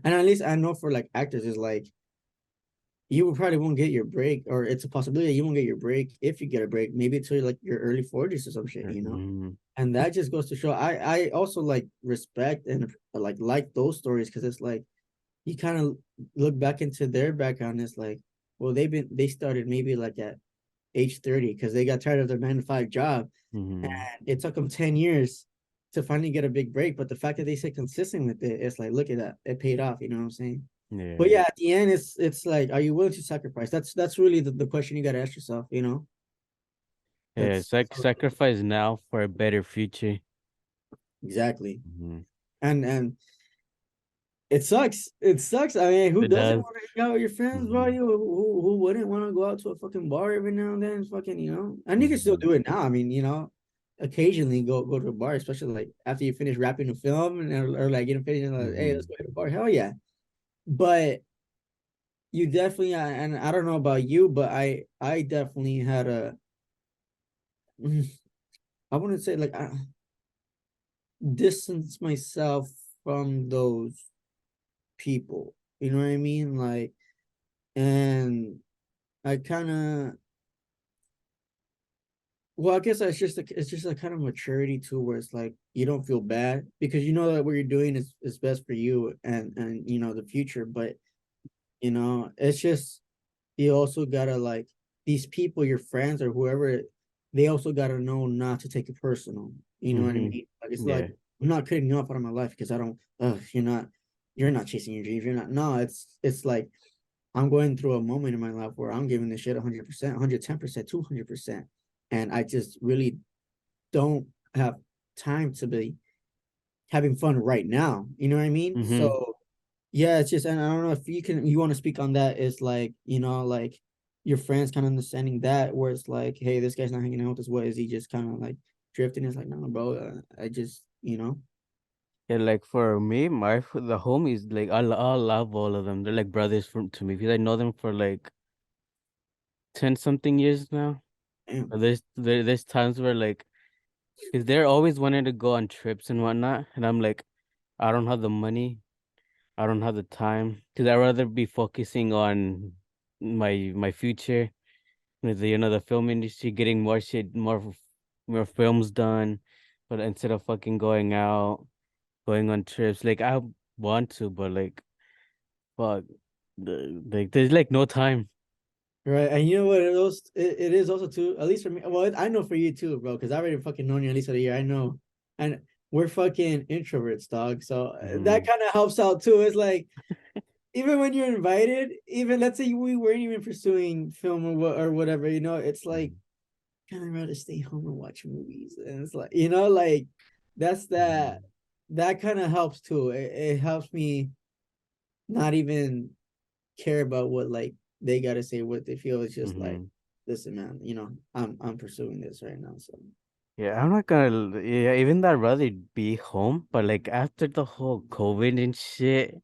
and at least I know for like actors is like, you probably won't get your break, or it's a possibility you won't get your break if you get a break, maybe until like your early 40s or some shit. hmm, And that just goes to show I also like respect and like those stories because it's like you kind of look back into their background. It's like, well, they started maybe like at age 30 because they got tired of their 9 to 5 job. And hmm, it took them 10 years to finally get a big break. But the fact that they stay consistent with it, it's like, look at that. It paid off, you know what I'm saying? But yeah, yeah, at the end, it's like, are you willing to sacrifice? That's really the question you gotta ask yourself. yeah. It's like That's sacrifice now for a better future. exactly. Hmm. And it sucks. It sucks. I mean, who It doesn't does. want to hang out with your friends, bro? Hmm. Who wouldn't want to go out to a fucking bar every now and then? Fucking, and you can still Hmm. do it now. I mean, occasionally go to a bar, especially like after you finish wrapping the film or like getting finished, and like, hey, let's Hmm. go to a bar. Hell yeah. But you definitely, and I don't know about you, but I definitely had I wouldn't say like I distance myself from those people. You know what I mean? Like, and I kind of, well, I guess that's just it's just a kind of maturity too, where it's like you don't feel bad because you know that what you're doing is best for you and the future. But it's just you also gotta like these people, your friends or whoever, they also gotta know not to take it personal. You know what I Hmm. mean? Like it's like Yeah. I'm not cutting you off out of my life because I don't. You're not chasing your dreams. You're not. No, it's like I'm going through a moment in my life where I'm giving this shit 100%, 110%, 200%. And I just really don't have time to be having fun right now. You know what I mean? Mm-hmm. So yeah, it's just, and I don't know if you want to speak on that. Is like, like your friends kind of understanding that, where it's like, hey, this guy's not hanging out with us. What is he just kind of like drifting? It's like, no, bro, I just, Yeah, like for me, the homies, like I love all of them. They're like brothers from to me because I know them for like 10 something years now. damn, But there's times where like, because they're always wanting to go on trips and whatnot, and I'm like, I don't have the money, I don't have the time, because I'd rather be focusing on my future with the film industry, getting more shit, more films done, but instead of fucking going out, going on trips, like I want to, but like fuck, like there's like no time. right? And you know what? It is also too. At least for me, well, I know for you too, bro, because I already fucking known you at least for a year. I know, and we're fucking introverts, dog. So that Mm-hmm. kind of helps out too. It's like even when you're invited, even let's say we weren't even pursuing film or whatever, it's like kind of rather stay home and watch movies. And it's like, like that's Mm-hmm. that kind of helps too. It helps me not even care about what like they gotta say what they feel. It's just like, Mm-hmm. listen, man, I'm pursuing this right now. So Yeah, I'm not gonna. Yeah, even though I'd rather be home, but like after the whole COVID and shit,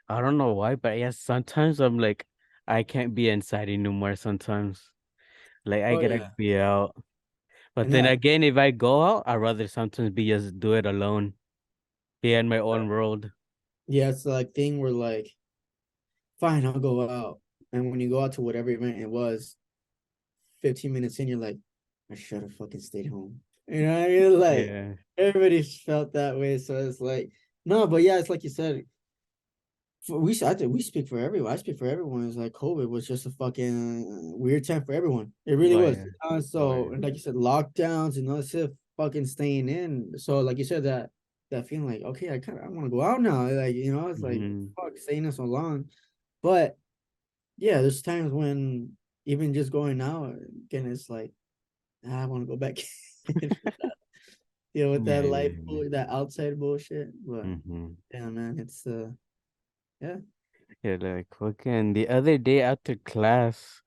I don't know why, but yeah, sometimes I'm like, I can't be inside anymore. Sometimes, like I oh gotta yeah. be out. But And then that again, if I go out, I'd rather sometimes be just do it alone, be in my own world. yeah, it's like thing where like, fine, I'll go out. And when you go out to whatever event it was, 15 minutes in, you're like, I should have fucking stayed home. You know what I mean? Like Yeah. everybody's felt that way. So it's like, no, but yeah, it's like you said, I think we speak for everyone. I speak for everyone. It's like COVID was just a fucking weird time for everyone. It really Oh was. yeah. Oh So yeah. and like you said, lockdowns and all this fucking staying in. So like you said, that feeling like, okay, I want to go out now. Like, it's like, Mm-hmm. fuck, staying in so long. But yeah, there's times when even just going out again, it's like, I want to go back in, with Yeah, that yeah, life, yeah. that outside bullshit. But Mm-hmm. yeah, man, it's yeah. Yeah, like fucking the other day after class,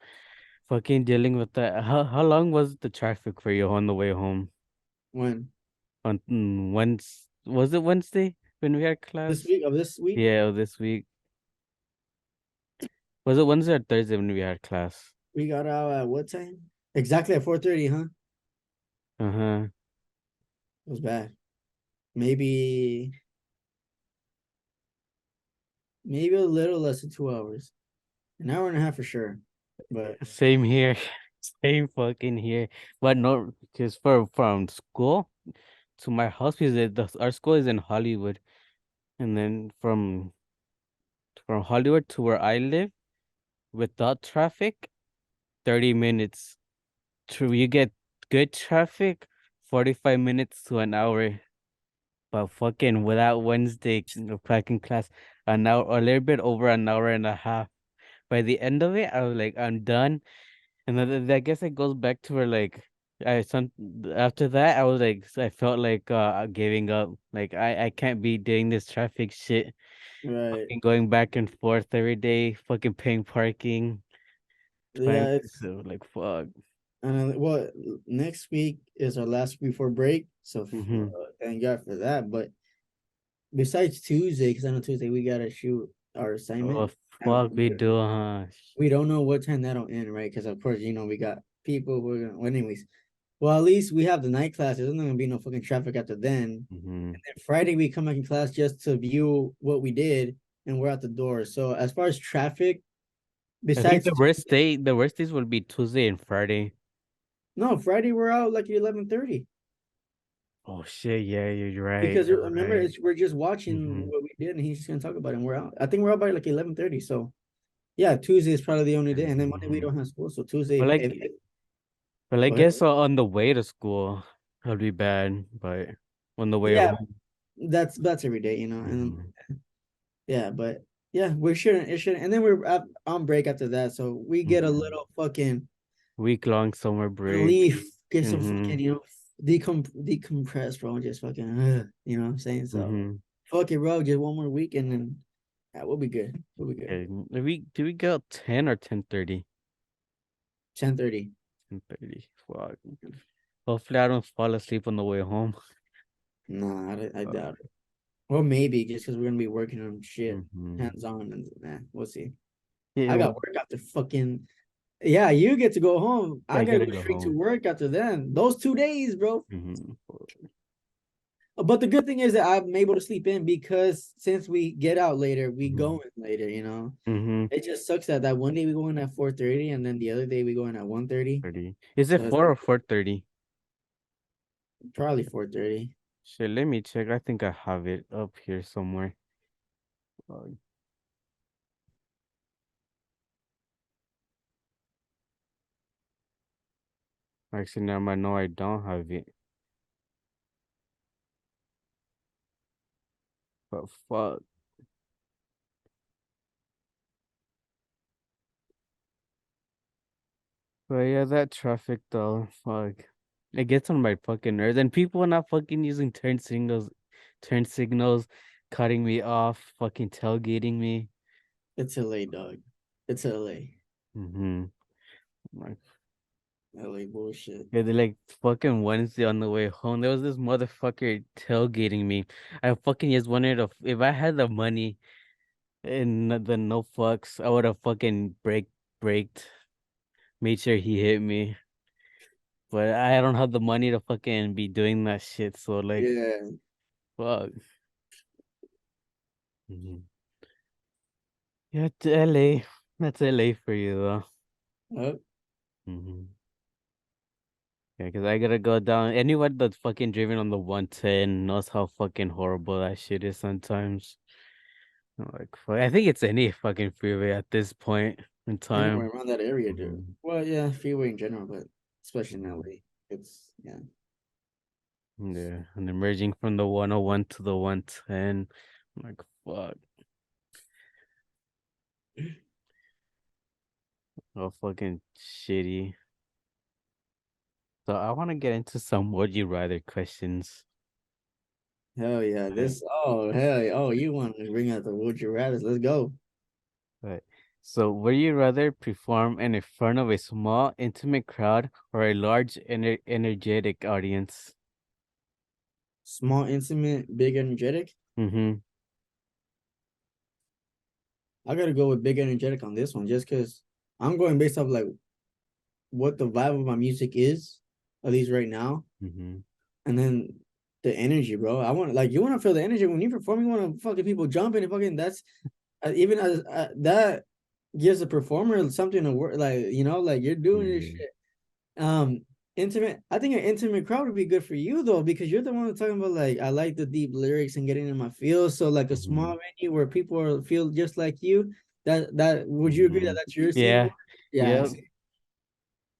fucking dealing with that. How long was the traffic for you on the way home? When On was it Wednesday when we had this class? week of this week. Yeah, this week. Was it Wednesday or Thursday when we had class? We got out at what time? Exactly at 4:30, huh? Uh-huh. It was bad. Maybe maybe a little less than 2 hours. An hour and a half for sure. But Same here. Same fucking here. But no, because from school to my house, because our school is in Hollywood, and then from Hollywood to where I live without traffic, 30 minutes. True, you get good traffic, 45 minutes to an hour. But fucking without Wednesday, fucking class, an hour, a little bit over an hour and a half. By the end of it, I was like, I'm done. And then I guess it goes back to where like I some after that I was like I felt like giving up. Like I can't be doing this traffic shit. right. Fucking going back and forth every day, fucking paying parking, trying Yeah, it's to like fuck. and well, next week is our last week before break. So Mm-hmm. thank God for that. But besides Tuesday, because I know Tuesday we gotta shoot our Oh assignment. fuck And we do, huh? we don't know what time that'll end, right? Because of course, we got people who are gonna. Well, anyways, well, at least we have the night class. There's not gonna be no fucking traffic after then. Mm-hmm. And then Friday we come back in class just to view what we did, and we're at the door. So as far as traffic, I think besides the worst days would be Tuesday and Friday. no, Friday we're out like 11:30 Oh shit, yeah, you're right, because you're remember right. we're just watching Mm-hmm. what we did, and he's just gonna talk about it. And we're out. I think we're out by like 11:30. So yeah, Tuesday is probably the only day, and then Monday we Mm-hmm. don't have school. So Tuesday, But if like Well, I go ahead. guess on the way to school, that'd be bad, but on the way Yeah, home. that's every day, and Mhm. yeah, but Yeah, we shouldn't. It shouldn't. And then we're on break after that, so we get a Mm-hmm. little fucking Week long summer break. relief. Get some Mm-hmm. fucking decompress, bro, and just fucking you know what I'm saying. So Mm-hmm. fuck it, bro. Just one more week, and then we'll be good. We'll be good. Okay. Do we go 10 or 10:30? 10:30. 10:30. Fuck. Hopefully I don't fall asleep on the way home. Nah, I Fuck. doubt it. Well, maybe just because we're gonna be working on shit Mm-hmm. hands on, and nah, we'll see. Yeah, I got work after fucking. Yeah, you get to go home. yeah, I I gotta gotta go go straight to home. work after then. Those 2 days, bro. Mm-hmm. But the good thing is that I'm able to sleep in because since we get out later, we Mm-hmm. go in later, you know. Mm-hmm. It just sucks that one day we go in at 4:30 and then the other day we go in at 1:30. 30. Is it So it's 4 or 4:30? probably 4:30. Shit, let me check. I think I have it up here somewhere. Actually, never mind. No, I don't have it. But fuck. But yeah, that traffic though, fuck. It gets on my fucking nerves. And people not fucking using turn signals, cutting me off, fucking tailgating me. It's LA, dog. It's LA. Mm-hmm. Like, LA bullshit. yeah, they're like fucking Wednesday on the way home. There was this motherfucker tailgating me. I fucking just wanted to, if I had the money and the no fucks, I would have fucking braked, made sure he hit me. But I don't have the money to fucking be doing that shit. So like, Yeah. fuck. Mhm. Yeah, to LA. That's LA for you though. Oh, Hmm. Yeah, because I gotta go down. Anyone that's fucking driven on the 110 knows how fucking horrible that shit is sometimes. Like, I think it's any fucking freeway at this point in anywhere time. around that area, dude. Hmm. Well, yeah, freeway in general, but especially in Hmm. LA. It's yeah. Yeah, and emerging from the 101 to the 110. Like, fuck. Oh, fucking shitty. So I want to get into some would you rather questions. Hell yeah. Right. Hell yeah. Oh, you want to bring out the would you rather? Let's go. Right. So would you rather perform in front of a small, intimate crowd or a large, energetic audience? Small, intimate, big, energetic. Mm-hmm. I gotta go with big energetic on this one just because I'm going based off like what the vibe of my music is, at least right now. Mm-hmm. And then the energy, bro. I want like you want to feel the energy when you perform. You want to fucking people jumping and fucking. That's even as that gives the performer something to work like like you're doing this Mm-hmm. shit. Um, intimate. I think an intimate crowd would be good for you though because you're the one that's talking about like I like the deep lyrics and getting in my feels. So like a Mm-hmm. small venue where people feel just like you. That would you agree Mm-hmm. that that's your scene Yeah. more? Yeah, Yep.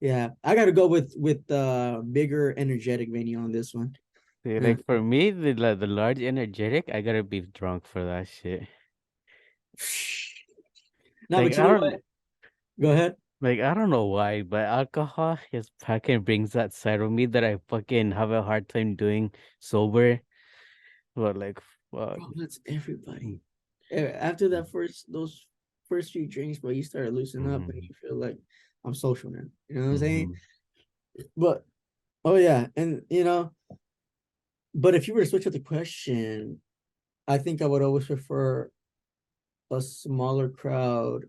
yeah. I got to go with bigger energetic venue on this one. See, Yeah. like for me, the large energetic, I gotta be drunk for that shit. No, Like but you I know don't what? Go ahead. I don't know why, but alcohol just fucking brings that side of me that I fucking have a hard time doing sober. But like, fuck. Bro, that's everybody. After that those first few drinks, bro, you start loosening up and Mm-hmm. you feel like I'm social now. You know what I'm saying? Mm-hmm. But oh yeah, and but if you were to switch up the question, I think I would always prefer a smaller crowd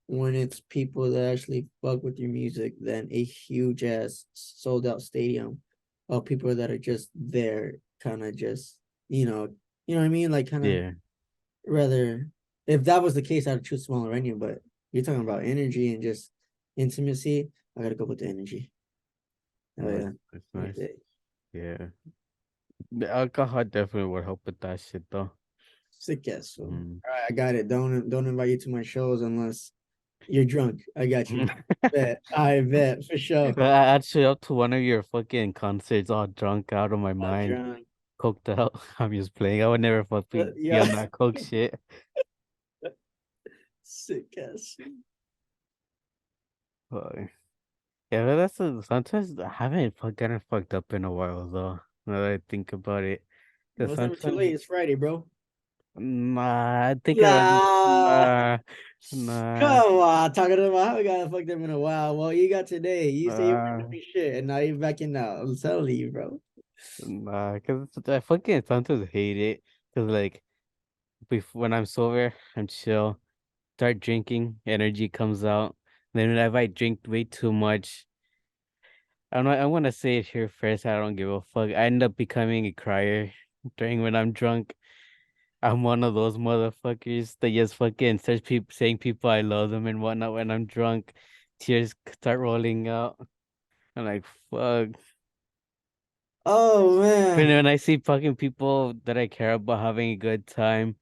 when it's people that actually fuck with your music than a huge ass sold out stadium of people that are just there, kind of just you know what I mean, like kind of Yeah. rather if that was the case, I'd choose smaller venue. But you're talking about energy and just intimacy. I gotta go with the energy. Oh Nice. yeah, That's any nice. day. Yeah. The alcohol definitely would help with that shit though. Sick ass fool. All Mm. right, I got it. Don't invite you to my shows unless you're drunk. I got you. Bet. I bet for sure. I'd show up to one of your fucking concerts all drunk out of my I'm mind, drunk. coked out. I'm just playing. I would never fuck be Yeah. on that coke shit. Sick ass. Fuck. Yeah, but sometimes I haven't gotten fucked up in a while though. Now that I think about it, Well, because it's never too sometimes late. It's Friday, bro. nah, I think Nah. nah, nah, Come on, talking about I haven't got fucked up in a while. Well, you got today. You say you weren't uh, doing shit, and now you're backing out. I'm telling you, bro. nah, because I fucking sometimes hate it. Because like before when I'm sober, I'm chill. Start drinking, energy comes out. Then if I drink way too much, I don't know. I want to say it here first. I don't give a fuck. I end up becoming a crier during when I'm drunk. I'm one of those motherfuckers that just fucking starts saying people I love them and whatnot when I'm drunk. Tears start rolling out. I'm like, fuck. Oh man. When I see fucking people that I care about having a good time,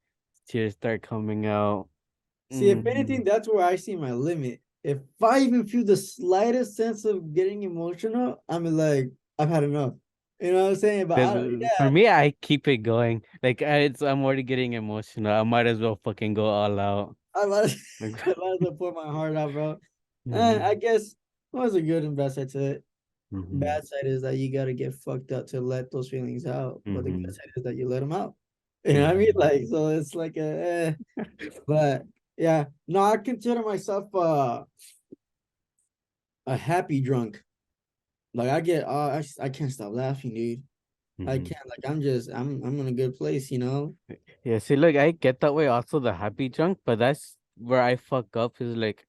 tears start coming out. See, if Mm. anything, that's where I see my limit. If I even feel the slightest sense of getting emotional, I'm like, I've had enough. You know what I'm saying? But I, For yeah, me, I keep it going. Like I'm already getting emotional. I might as well fucking go all out. I might, Like, I might as well pour my heart out, bro. I hmm guess was a good and bad side to it. hmm Bad side is that you gotta get fucked up to let those feelings out, but the good hmm side is that you let them out. You know what I mean? hmm Like, so it's like but yeah, no, I consider myself a happy drunk. Like I get, I can't stop laughing, dude. I hmm can't. Like I'm in a good place, you know. Yeah, see, look, I get that way also the happy drunk, but that's where I fuck up is like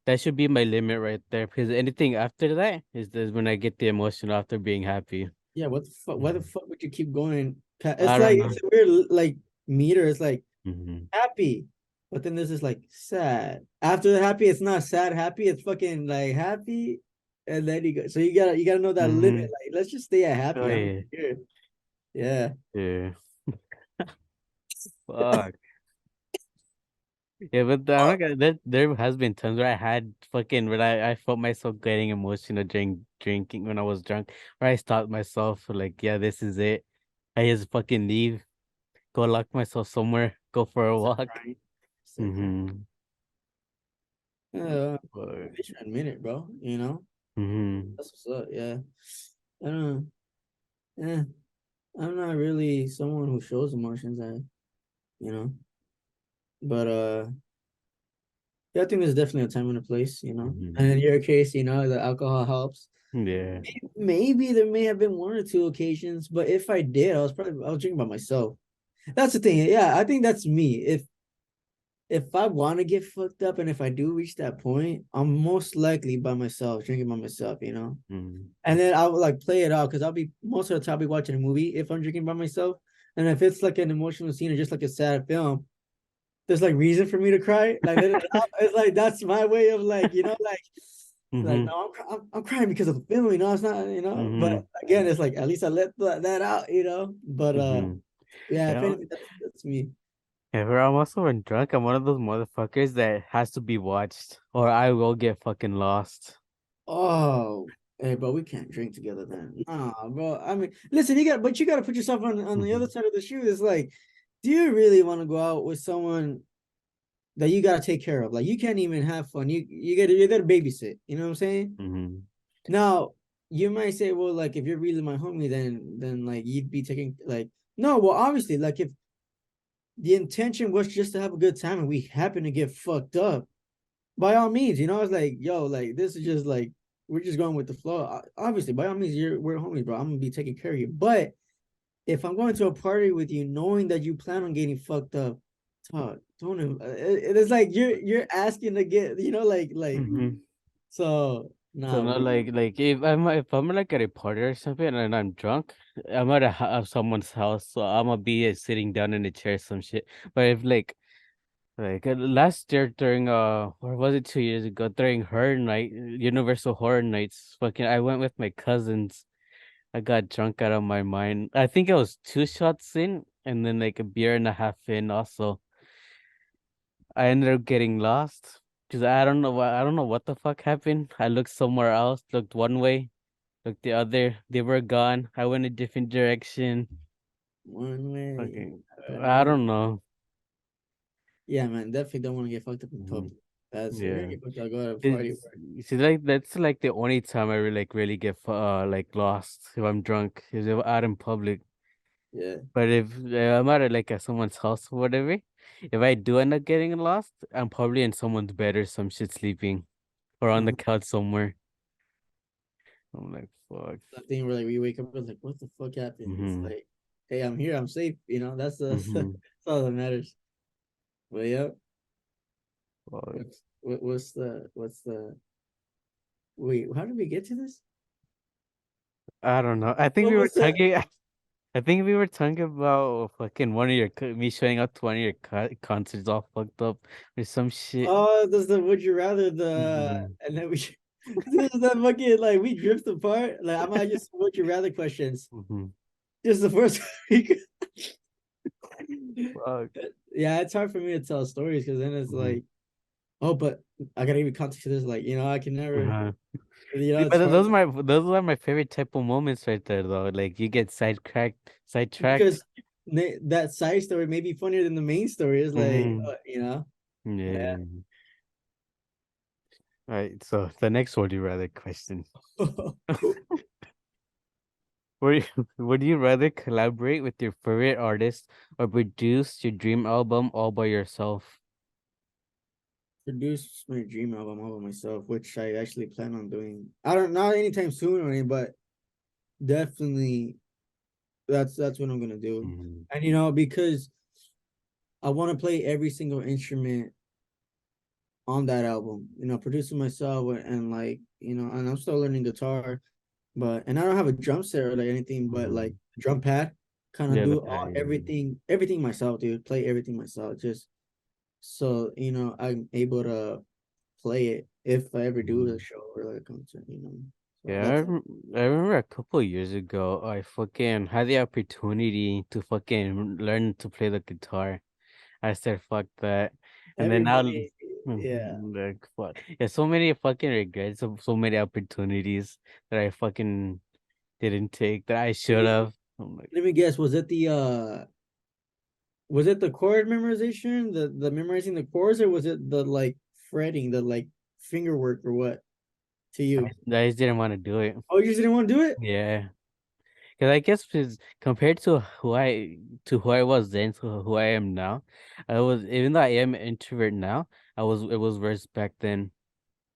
that should be my limit right there because anything after that is when I get the emotion after being happy. Yeah, what the fuck? Why the Mhm. fuck would you keep going? It's I don't like know. it's a weird like meter. It's like hmm happy, but then this is like sad. After the happy, it's not sad happy. It's fucking like happy, and then you go. So you gotta know that limit. hmm Like let's just stay at Oh happy. I'm yeah, here. Yeah. yeah. Fuck. Yeah, but I'm not gonna, there has been times where I had fucking where I felt myself getting emotional during drinking when I was drunk, where I stopped myself like, yeah, this is it. I just fucking leave, go lock myself somewhere, go for a Start walk. crying. Start crying. Mm-hmm. At least you admit it, bro. You know Mm-hmm. that's what's up. Yeah. I don't know. Yeah. I'm not really someone who shows emotions. You know, but yeah, I think there's definitely a time and a place. Mm-hmm. And in your case, the alcohol helps. Yeah. Maybe there may have been one or two occasions, but if I did, I was drinking by myself. That's the thing. Yeah, I think that's me. If I want to get fucked up and if I do reach that point, I'm most likely by myself, drinking by myself. Mm-hmm. And then I will like play it out because I'll be most of the time I'll be watching a movie if I'm drinking by myself. And if it's like an emotional scene or just like a sad film, there's like reason for me to cry. Like it's like that's my way of like like Mm-hmm. no, I'm crying because of the film. It's not. But Mm-hmm. again, it's like at least I let that out. But Mm-hmm. yeah, if Yeah. anything, that's me. Yeah, but I'm also when drunk, I'm one of those motherfuckers that has to be watched, or I will get fucking lost. Oh, hey, bro, we can't drink together then. Nah, bro. I mean, listen, you gotta put yourself on the other Mm-hmm. side of the shoe. It's like, do you really want to go out with someone that you gotta take care of? Like, you can't even have fun. You gotta babysit. You know what I'm saying? Mm-hmm. Now, you might say, well, like if you're really my homie, then like you'd be taking like no. Well, obviously, like if the intention was just to have a good time and we happen to get fucked up, by all means, I was like, yo, like this is just like we're just going with the flow. Obviously, by all means, we're homies, bro. I'm gonna be taking care of you. But if I'm going to a party with you, knowing that you plan on getting fucked up, talk, don't. It's like you're asking to get, like Mm-hmm. so. So Nah, not bro. like if I'm like at a party or something and I'm drunk, I'm at someone's house, so I'm gonna be sitting down in a chair some shit. But if last year during or was it 2 years ago during horror night, Universal Horror Nights, fucking I went with my cousins. I got drunk out of my mind. I think I was 2 shots in and then like a beer and a half in also. I ended up getting lost because I don't know what the fuck happened. I looked somewhere else, looked one way, looked the other. They were gone. I went a different direction. One way, Fucking, I another. don't know. Yeah, man, definitely don't want to get fucked up in Hmm. public. That's if you're gonna Yeah. get fucked up, go to a party. It's you see like that's like the only time I really get like lost if I'm drunk is if out in public. Yeah. But if I'm at like at someone's house or whatever, if I do end up getting lost, I'm probably in someone's bed or some shit sleeping or on the Uh-huh. couch somewhere. I'm like, fuck. That thing where like we wake up and like, what the fuck happened? It's Mm-hmm. like, hey, I'm here, I'm safe. That's Mm-hmm. all that matters. But yeah, Fuck. what's the wait? How did we get to this? I don't know. I think What we were was that? talking. I think we were talking about fucking one of your me showing up to one of your concerts all fucked up or some shit. Oh, does the would you rather the Mm-hmm. and then we this is that fucking like we drift apart. Like I might just would you rather questions. Mm-hmm. Just the first week. Fuck. Yeah, it's hard for me to tell stories because then it's Mm-hmm. like, oh, but I gotta give you context to this. Like, I can never, Uh-huh. it's But hard those are my favorite type of moments right there though. Like you get sidetracked. because that side story may be funnier than the main story. It's like, Mm-hmm. yeah. Yeah. All right. So the next would you rather question. Would you rather collaborate with your favorite artist or produce your dream album all by yourself? Produce my dream album all by myself, which I actually plan on doing. I don't not anytime soon or anything, but definitely that's what I'm gonna do. Mm-hmm. And because I want to play every single instrument on that album, producing myself and like, and I'm still learning guitar, and I don't have a drum set or like anything, but Mm-hmm. like drum pad, kind of Yeah, do the all pad, yeah. everything myself, dude. Play everything myself, just so I'm able to play it if I ever do a Mhm. show or like a concert. So Yeah, that's I remember a couple of years ago, I fucking had the opportunity to fucking learn to play the guitar. I said, fuck that. And then now, everybody, yeah. like, fuck. Yeah, so many fucking regrets of so many opportunities that I fucking didn't take that I should Wait, have. I'm like, let me guess. Was it the chord memorization, the memorizing the chords, or was it the like fretting, the like finger work, or what to you? I just didn't want to do it. Oh, you just didn't want to do it? Yeah. Because I guess compared to who I was then to who I am now, I was even though I am an introvert now, it was worse back then.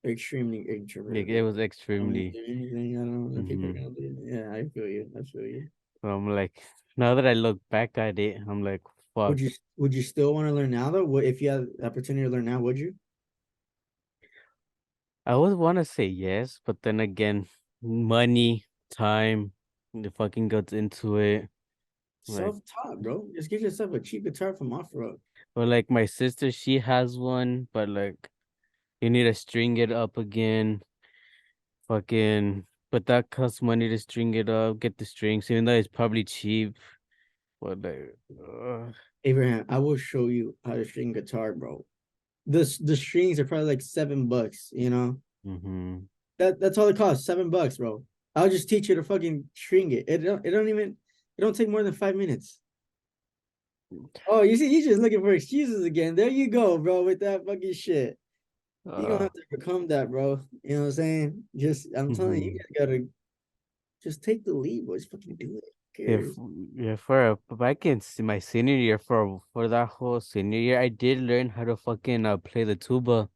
Extremely Like introverted, it bro. was I don't want extremely. to do anything. I don't know if people are Hmm. gonna do it. Yeah, I feel you. I feel you. So I'm like, now that I look back at it, I'm like, Would fuck. you would you still want to learn now though? What if you had the opportunity to learn now, would you? I would want to say yes, but then again, money, time, the fucking goes into it. Like, Self-taught, bro. Just get yourself a cheap guitar from off-road. but like my sister, she has one, but like you need to string it up again. Fucking, but that costs money to string it up, get the strings, even though it's probably cheap. But like, Abraham, I will show you how to string guitar, bro. The strings are probably like $7. mm-hmm. That's all it costs, $7, bro. I'll just teach you to fucking string it. It don't take more than 5 minutes. Oh, you see, you just looking for excuses again. There you go, bro, with that fucking shit. You gonna Uh, have to overcome that, bro. You know what I'm saying? I'm telling you, you mm-hmm. just gotta just take the lead, boys. Fucking do it. Who If cares? yeah, back in my senior year, for that whole senior year, I did learn how to fucking play the tuba.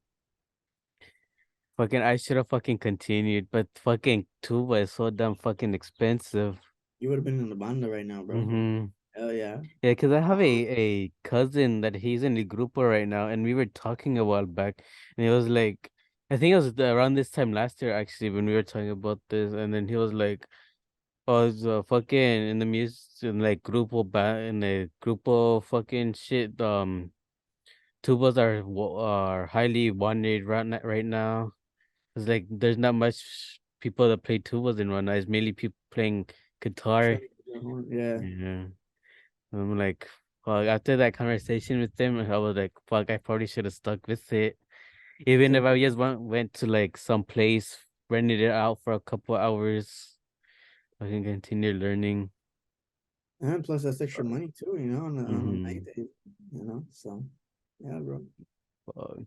Fucking, I should have fucking continued, but fucking tuba is so damn fucking expensive. You would have been in the banda right now, bro. Mm-hmm. Hell yeah. Yeah, because I have a cousin that he's in the group right now, and we were talking a while back, and he was like, I think it was around this time last year actually when we were talking about this, and then he was like, "Oh, it's fucking in the music in like grupo band in a grupo fucking shit. Tubas are highly wanted right now. It's like there's not much people that play tubas in right now. It's mainly people playing guitar. Yeah. Yeah." I'm like, fuck, after that conversation with them, I was like, fuck, I probably should have stuck with it. Even if I just went to like some place, rented it out for a couple hours, I can continue learning. And plus that's extra money too, on the night Mm-hmm. day, so. Yeah, bro. Fuck.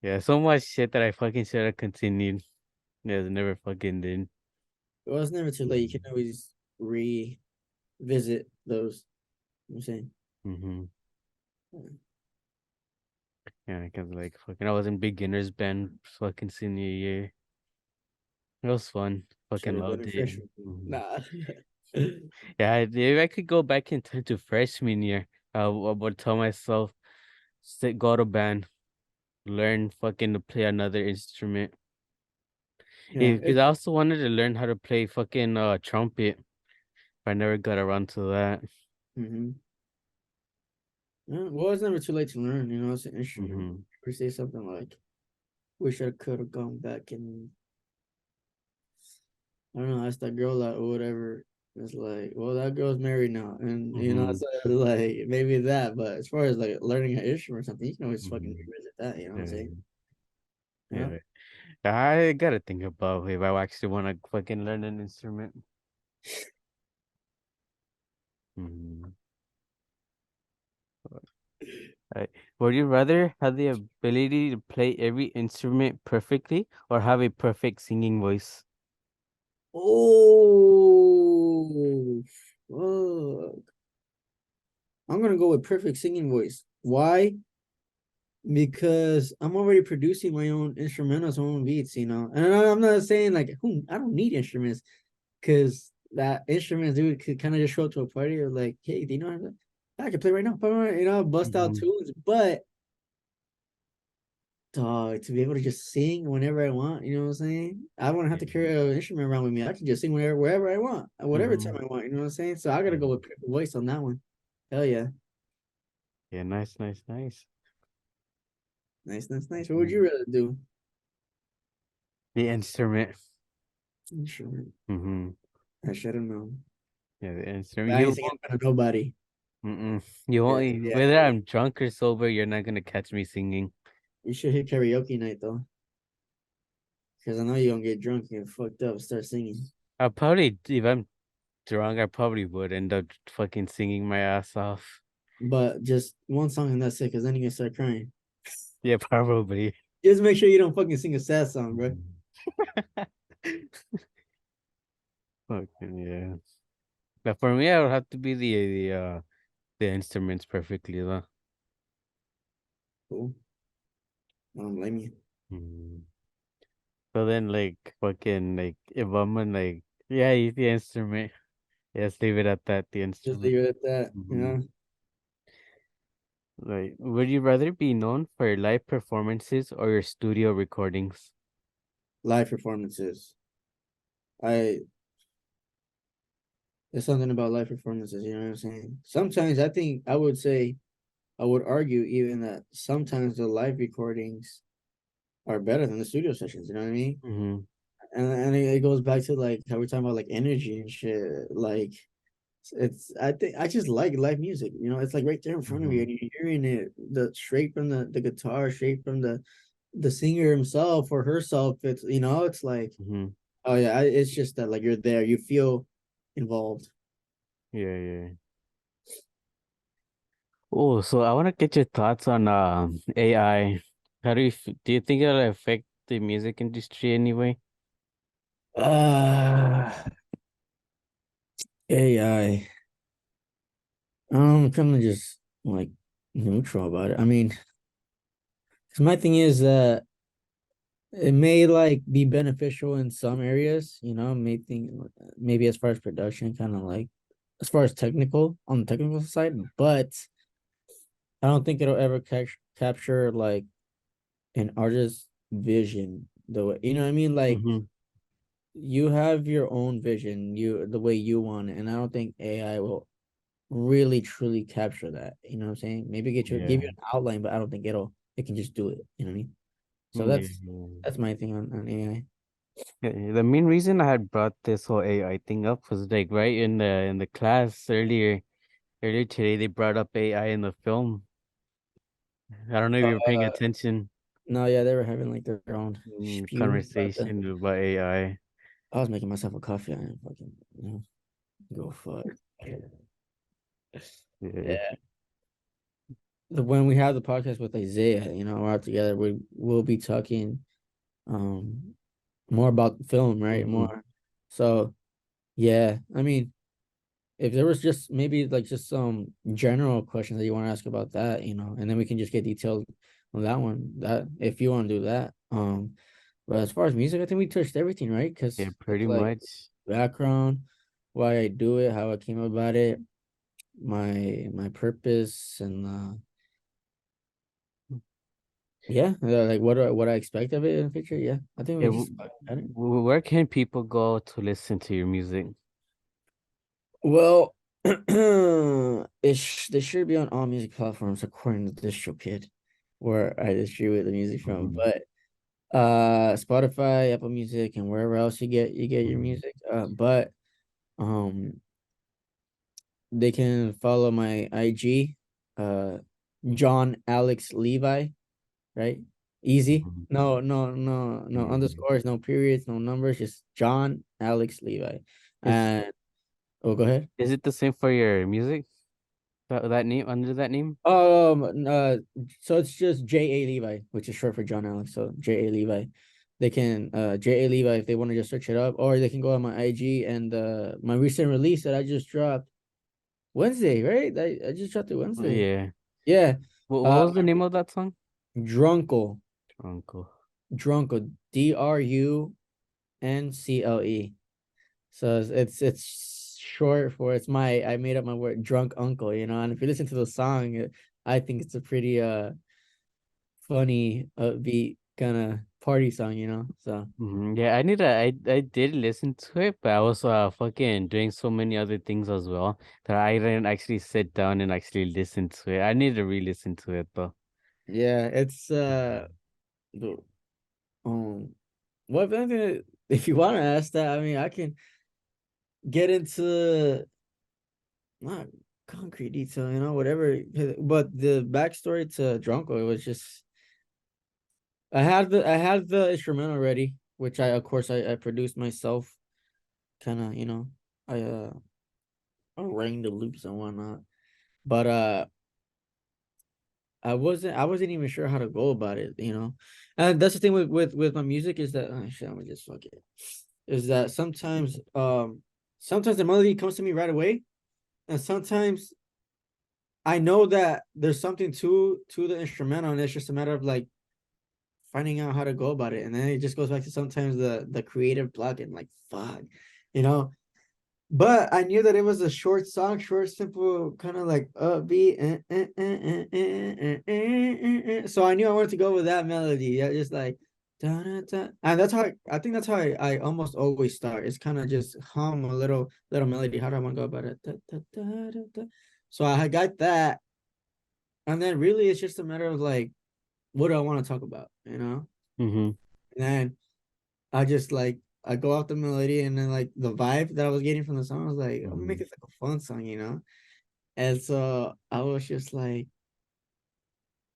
Yeah, so much shit that I fucking should have continued. Yeah, it never fucking did. Well, it's never too late. You can always revisit those. You know what I'm saying? Mm-hmm. Yeah. Yeah, because like fucking I was in beginners band fucking senior year. It was fun. Should Fucking have done loved it it. freshman. Hmm. Nah. Yeah, if I could go back in time to freshman year, I would tell myself, sit, go to band, learn fucking to play another instrument. Yeah. Because I also wanted to learn how to play fucking trumpet, but I never got around to that. Mm-hmm. Yeah, well, it's never too late to learn. You know, it's an instrument. Hmm. We say something like, "Wish I could have gone back and I don't know, asked that girl that or whatever." It's like, well, that girl's married now, and you know, Hmm. so like maybe that. But as far as like learning an instrument or something, you can always fucking Hmm. revisit that. You know what I'm saying? Yeah, Yeah. yeah. I gotta think about if I actually want to fucking learn an instrument. Hmm. Would you rather have the ability to play every instrument perfectly or have a perfect singing voice? Oh, fuck. I'm gonna go with perfect singing voice. Why? Because I'm already producing my own instrumentals, my own beats, you know. And I'm not saying like, I don't need instruments because that instruments, dude, could kind of just show up to a party or like, hey, do you know how to, I can play right now, you know, bust out Hmm. tunes. But dog, to be able to just sing whenever I want, you know what I'm saying? I wouldn't have Yeah. to carry an instrument around with me. I can just sing wherever I want, at whatever time Hmm. I want, you know what I'm saying? So I gotta go Yeah. with perfect voice on that one. Hell yeah. Yeah, nice, nice, nice. Nice, nice, nice. What would you Mhm. rather do? The instrument. Instrument. Hmm. I should have known. Yeah, the instrument. I ain't You singing won't. in front of nobody. Mm-mm. You Yeah, won't. yeah. Whether I'm drunk or sober, you're not gonna catch me singing. You should hit karaoke night though, because I know you're gonna get drunk and get fucked up, start singing. I probably, if I'm drunk, I probably would end up fucking singing my ass off. But just one song and that's it, because then you can start crying. Yeah, probably. Just make sure you don't fucking sing a sad song, bro. Mhm. Fucking yeah. But for me, I would have to be the instruments perfectly though. Cool. I don't blame you. Mm. So then, like, fucking, like, if I'm in, like, yeah, use the instrument. Yes, leave it at that, the Just instrument. leave it at that. You Hmm. know, Like, would you rather be known for your live performances or your studio recordings? live performances. I There's something about live performances. You know what I'm saying? Sometimes I think I would say I would argue even that sometimes the live recordings are better than the studio sessions. You know what I mean? Mm-hmm. And it goes back to like how we're talking about like energy and shit. Like it's I think I just like live music. You know, it's like right there in front of you, Mm-hmm. and you're hearing it the straight from the guitar, straight from the singer himself or herself. It's you know, it's like Mm-hmm. oh yeah, it's just that like you're there, you feel involved. Yeah, yeah. Oh, so I want to get your thoughts on AI. How do you think it'll affect the music industry anyway? Uh AI. Kind of just like neutral about it. I mean, 'cause my thing is that it may like be beneficial in some areas, you know, may think maybe as far as production, kind of like as far as technical on the technical side, but I don't think it'll ever capture like an artist's vision the way you know what I mean. Like Mm-hmm. you have your own vision, you the way you want it, and I don't think AI will really truly capture that. You know what I'm saying? Maybe give Yeah. you an outline, but I don't think it can just do it. You know what I mean? So Yeah. that's my thing on AI. Yeah, the main reason I had brought this whole AI thing up was like right in the class earlier today they brought up AI in the film. I don't know if you were paying Uh, attention. no, yeah, they were having like their own spew about the. Conversation about AI. I was making myself a coffee. I didn't fucking go fuck. Yeah. Yeah, when we have the podcast with Isaiah, we're all together. We'll be talking um more about film, right? Mm-hmm. More. So yeah, I mean, if there was just maybe like just some general questions that you want to ask about that, and then we can just get detailed on that one. That if you want to do that. But as far as music, I think we touched everything, right? Yeah, Because pretty like much. background, why I do it, how I came about it, my purpose, and yeah, like what I expect of it in the future. Yeah, I think we Yeah, just got it. where can people go to listen to your music? Well, they should be on all music platforms according to DistroKid, where I distribute the music from. Mm-hmm. But Spotify, Apple Music, and wherever else you get your Mm-hmm. music. But um they can follow my IG, uh John Alex Levi, right? Easy. Mm-hmm. No Mm-hmm. underscores, no periods, no numbers, just John Alex Levi. Is And oh, go ahead. is it the same for your music? That name under that name? Um, uh, so it's just J.A.Levi, which is short for John Alex. So J.A.Levi. They can J.A.Levi if they want to just search it up, or they can go on my IG and my recent release that I just dropped Wednesday, right? I just dropped it Wednesday. Yeah. Yeah. What Uh was the name of that song? Drunko. Uncle. Drunko. DRUNCLE. So it's short for it's my I made up my word drunk uncle, and if you listen to the song, I think it's a pretty funny, upbeat kind of party song, So Yeah, I did listen to it, but I was fucking doing so many other things as well that I didn't actually sit down and actually listen to it. I need to re-listen to it though. yeah, it's the what if anything, if you want to ask that, I mean, I can get into not concrete detail, whatever. But the backstory to Drunko, it was just I had the instrumental ready, which of course I produced myself, kind of, I rang the loops and whatnot. But I wasn't even sure how to go about it. And that's the thing with my music is that oh, shit, I'm gonna just fuck it. Is that sometimes the melody comes to me right away, and sometimes I know that there's something to the instrumental, and it's just a matter of like finding out how to go about it. And then it just goes back to sometimes the creative block and like fuck, you know. But I knew that it was a short song, short, simple, kind of like upbeat. So I knew I wanted to go with that melody. Yeah, just like da, da, da. And that's how I think that's how I almost always start. It's kind of just hum a little melody. How do I want to go about it? Da, da, da, da, da. So I got that, and then really it's just a matter of like, what do I want to talk about? Mm-hmm. And then I just like I go off the melody and then like the vibe that I was getting from the song, I was like, I'm gonna Mm-hmm. make it like a fun song. And so I was just like,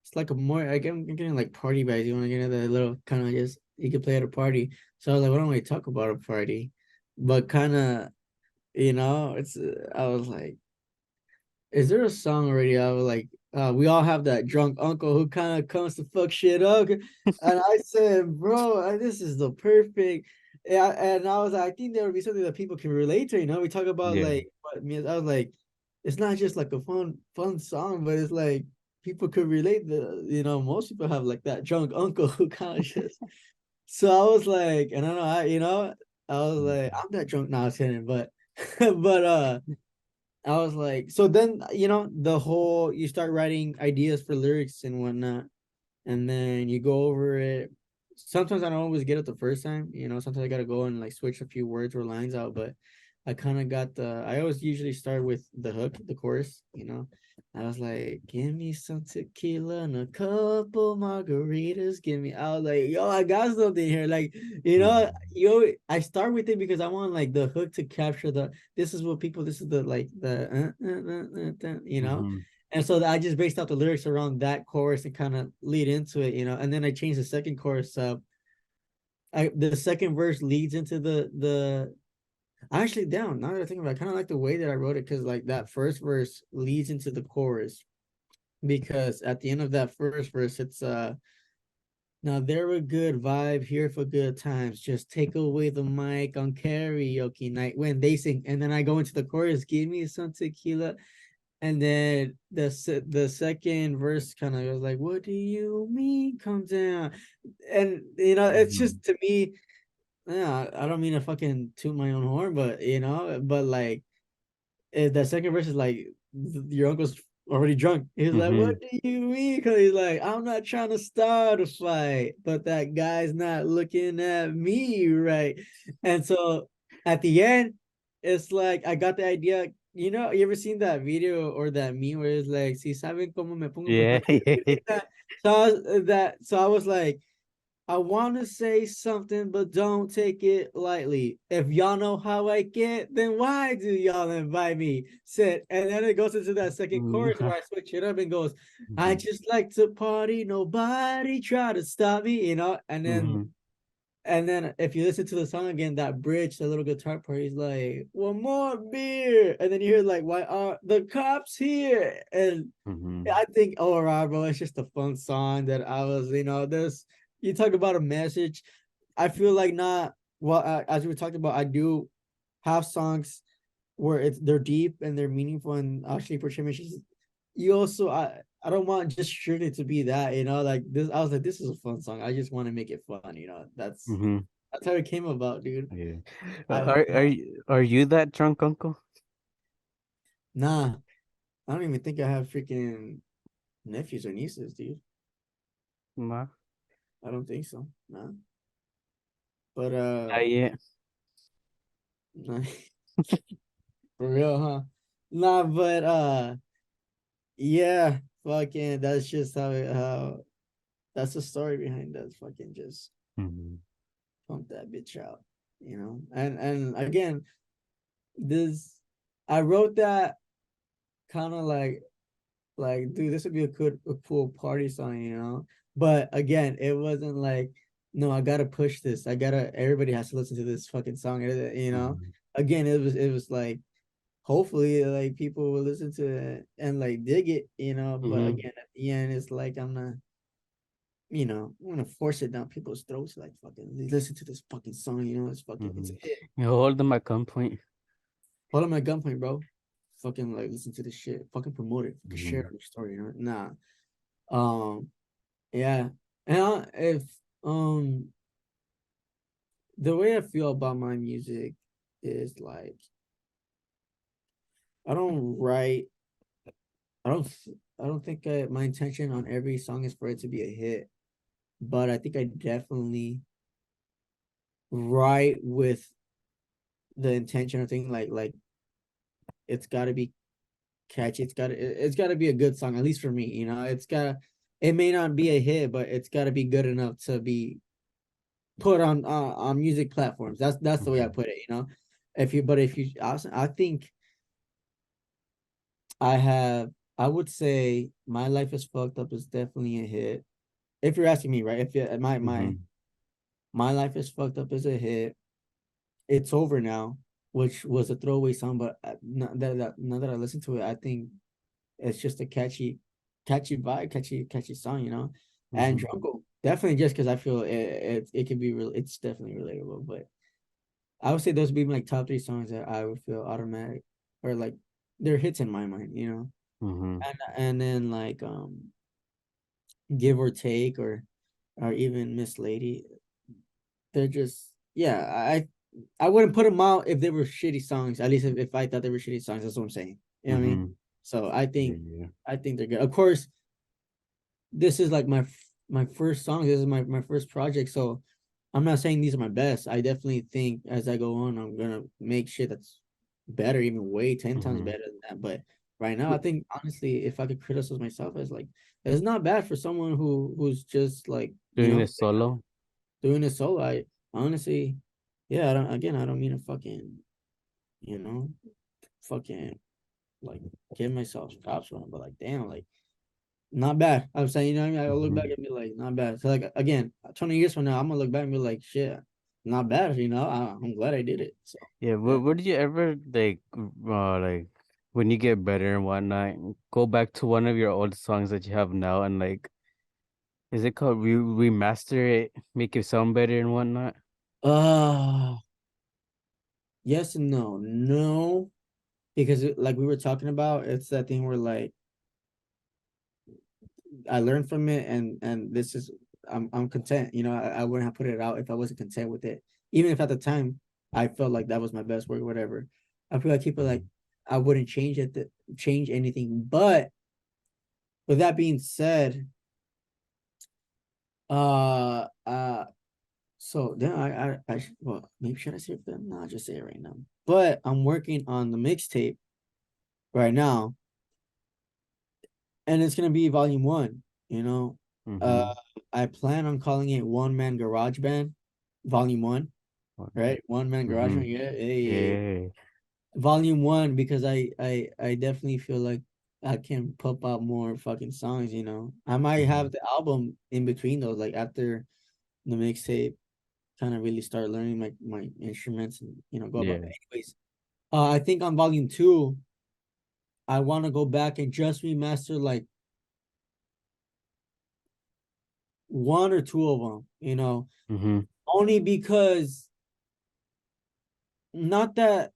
it's like a more I'm getting like party vibes. You want to get into the little kind of just you could play at a party. So I was like, why don't we talk about a party? But kind of, it's I was like, is there a song already? I was like, we all have that drunk uncle who kind of comes to fuck shit up. And I said, bro, this is the perfect. Yeah, and I was like, I think there would be something that people can relate to. We talk about Yeah. like what I was like, it's not just like a fun song, but it's like people could relate. Most people have like that drunk uncle who kind of just. So I was like, and I don't know, I was like, Mhm. I'm that drunk now, kidding, but, but I was like, so then the whole you start writing ideas for lyrics and whatnot, and then you go over it. Sometimes I don't always get it the first time. Sometimes I gotta go and like switch a few words or lines out, but I kind of got the. I always usually start with the hook, the chorus. I was like, "Give me some tequila and a couple margaritas. Give me." I was like, "Yo, I got something here." Like, Mhm. I start with it because I want like the hook to capture the. This is what people. This is the like the. Mhm. And so I just based out the lyrics around that chorus and kind of lead into it. And then I changed the second chorus up. The second verse leads into the. I actually now that I think about it, I kind of like the way that I wrote it because like that first verse leads into the chorus, because at the end of that first verse, it's now they're a good vibe here for good times. Just take away the mic on karaoke night when they sing, and then I go into the chorus. Give me some tequila, and then the second verse kind of goes like, "What do you mean, come down?" And it's Mhm. just to me. Yeah, I don't mean to fucking toot my own horn, but but like the second verse is like your uncle's already drunk. He's like, "What Mhm. do you mean?" Because he's like, "I'm not trying to start a fight, but that guy's not looking at me right." And so at the end, it's like I got the idea. You ever seen that video or that meme where it's like, "Si saben cómo me pongo, Yeah. mejor que grita." So I was like, I want to say something, but don't take it lightly. If y'all know how I get, then why do y'all invite me? Sit. And then it goes into that second chorus where I switch it up and goes, I Mhm. just like to party, nobody try to stop me. And then Mhm. and then if you listen to the song again, that bridge, the little guitar part, he's like, one more beer. And then you hear like, why are the cops here? And Mhm. I think overall, bro, it's just a fun song that I was, this you talk about a message. I feel like not well, as we talked about, I do have songs where they're deep and they're meaningful and actually portray messages. You also, I don't want just strictly to be that, like this. I was like, this is a fun song. I just want to make it fun. Mhm. That's how it came about, dude. Yeah. I Are you that drunk uncle? Nah, I don't even think I have freaking nephews or nieces, dude. Nah. I don't think so. Nah. But Not yet. nah, for real, huh? Nah, but yeah, fucking that's just how that's the story behind that. Fucking just Mhm. pump that bitch out. And again, this I wrote that kind of like, dude, this would be a cool party song. But again, it wasn't like, no, I gotta push this. Everybody has to listen to this fucking song. Mhm. Again, it was like, hopefully, like people will listen to it and like dig it. But Mhm. again, at the end, it's like I'm gonna force it down people's throats, like fucking listen to this fucking song. It's a Mhm. hit. You hold them at gunpoint. Hold on my gunpoint, bro. Fucking like listen to this shit. Fucking promote it. Fucking share it Mhm. on your story. Nah. Um, yeah. And if um the way I feel about my music is like I don't write. I don't. I don't think my intention on every song is for it to be a hit, but I think I definitely write with the intention of thinking like it's got to be catchy. It's got to be a good song, at least for me. It may not be a hit, but it's got to be good enough to be put on music platforms. That's the way I Mhm. put it. If you I think I have I would say My Life is Fucked Up is definitely a hit. If you're asking me, right? If you, Mhm. my Life is Fucked Up is a hit. It's Over Now, which was a throwaway song, but now that I listen to it, I think it's just a catchy vibe, catchy song. And Mhm. Drunko, definitely just because I feel it can be real. It's definitely relatable, but I would say those would be my top three songs that I would feel automatic or like they're hits in my mind. Mhm. And then like Give or Take or even Miss Lady, they're just yeah. I wouldn't put them out if they were shitty songs. At least if I thought they were shitty songs, that's what I'm saying. You know what I mean? Mhm. So I Yeah. think Yeah. I think they're good. Of course, this is like my first song. This is my first project. So I'm not saying these are my best. I definitely think as I go on, I'm gonna make shit that's better, even way 10 times Mhm. better than that. But right now, I Wh- think honestly, if I could criticize myself as like, it's not bad for someone who's just like Doing it solo. doing it solo. I honestly, yeah, I don't mean to you know, fucking like give myself props for it, but like damn, like not bad. I'm saying, what I mean? I look back Mhm. and be like, not bad. So like again, 20 years from now, I'm gonna look back and be like, shit, not bad. I'm glad I did it. So Yeah. yeah. What did you ever like? Like? when you get better and whatnot, go back to one of your old songs that you have now and like, is it called remaster it, make it sound better and whatnot? Uh yes and no. No, because like we were talking about, it's that thing where like I learned from it, and this is I'm content. I wouldn't have put it out if I wasn't content with it. Even if at the time I felt like that was my best work, whatever. I feel like people like Mhm. I wouldn't change anything. But with that being said, uh uh so then well, maybe should I say it then? No, I'll just say it right now. But I'm working on the mixtape right now, and it's gonna be volume one, you know. Uh Mhm. I plan on calling it One Man Garage Band, volume one, right? One Man Garage Band, Mhm. yeah, hey. Yeah. Volume one, because I definitely feel like I can pump out more fucking songs, you know. I might Mhm. have the album in between those, like after the mixtape, kind of really start learning my instruments and go about. Yeah. But anyways, I think on volume two, I want to go back and just remaster like one or two of them, Mhm. only because not that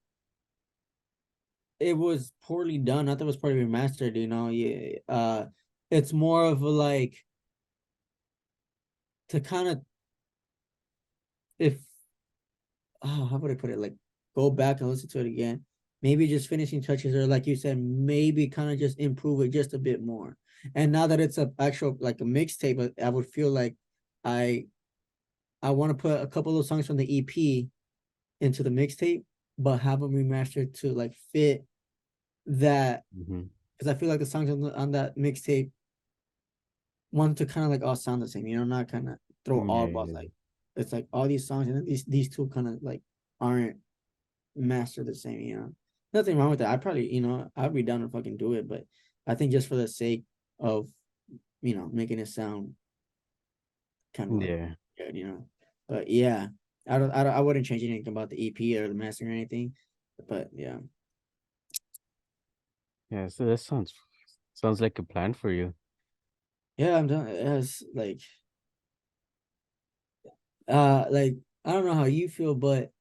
it was poorly done, not that it was poorly remastered, yeah. It's more of a like to kind of, if how would I put it, like go back and listen to it again, maybe just finishing touches, or like you said, maybe kind of just improve it just a bit more. And now that it's a actual like a mixtape, I would feel like I I want to put a couple of songs from the EP into the mixtape, but have them remastered to like fit that, Mhm. because I feel like the songs on that mixtape want to kind of like all sound the same, not kind of throw all Yeah. balls, Yeah. like it's like all these songs, and then these two kind of like aren't mastered the same, Nothing wrong with that. I probably, I'd be down to fucking do it, but I think just for the sake of, making it sound kind of like Yeah. good, But yeah, I wouldn't change anything about the EP or the mastering or anything. But yeah. Yeah. So that sounds like a plan for you. Yeah, I'm done. It's like I don't know how you feel, but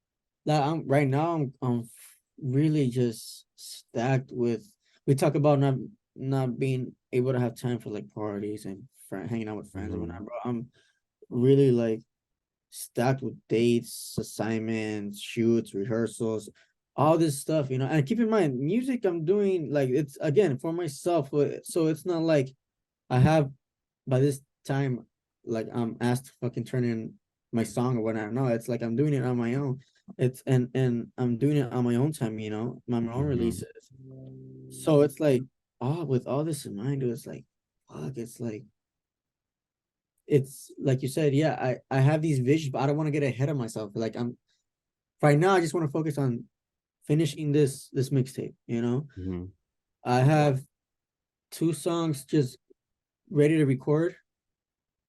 like I'm right now I'm really just stacked with, we talk about not being able to have time for like parties and hanging out with friends and Mhm. whatnot, bro. I'm really like stacked with dates, assignments, shoots, rehearsals, all this stuff, And keep in mind, music I'm doing like it's again for myself, so it's not like I have by this time, like I'm asked to fucking turn in my song or whatnot. No, it's like I'm doing it on my own. It's and I'm doing it on my own time, my own Mhm. releases. So it's like, with all this in mind, it's like, fuck, it's like you said, yeah, I have these visions, but I don't want to get ahead of myself. Like I'm right now, I just want to focus on finishing this mixtape. Mhm. I have two songs just ready to record.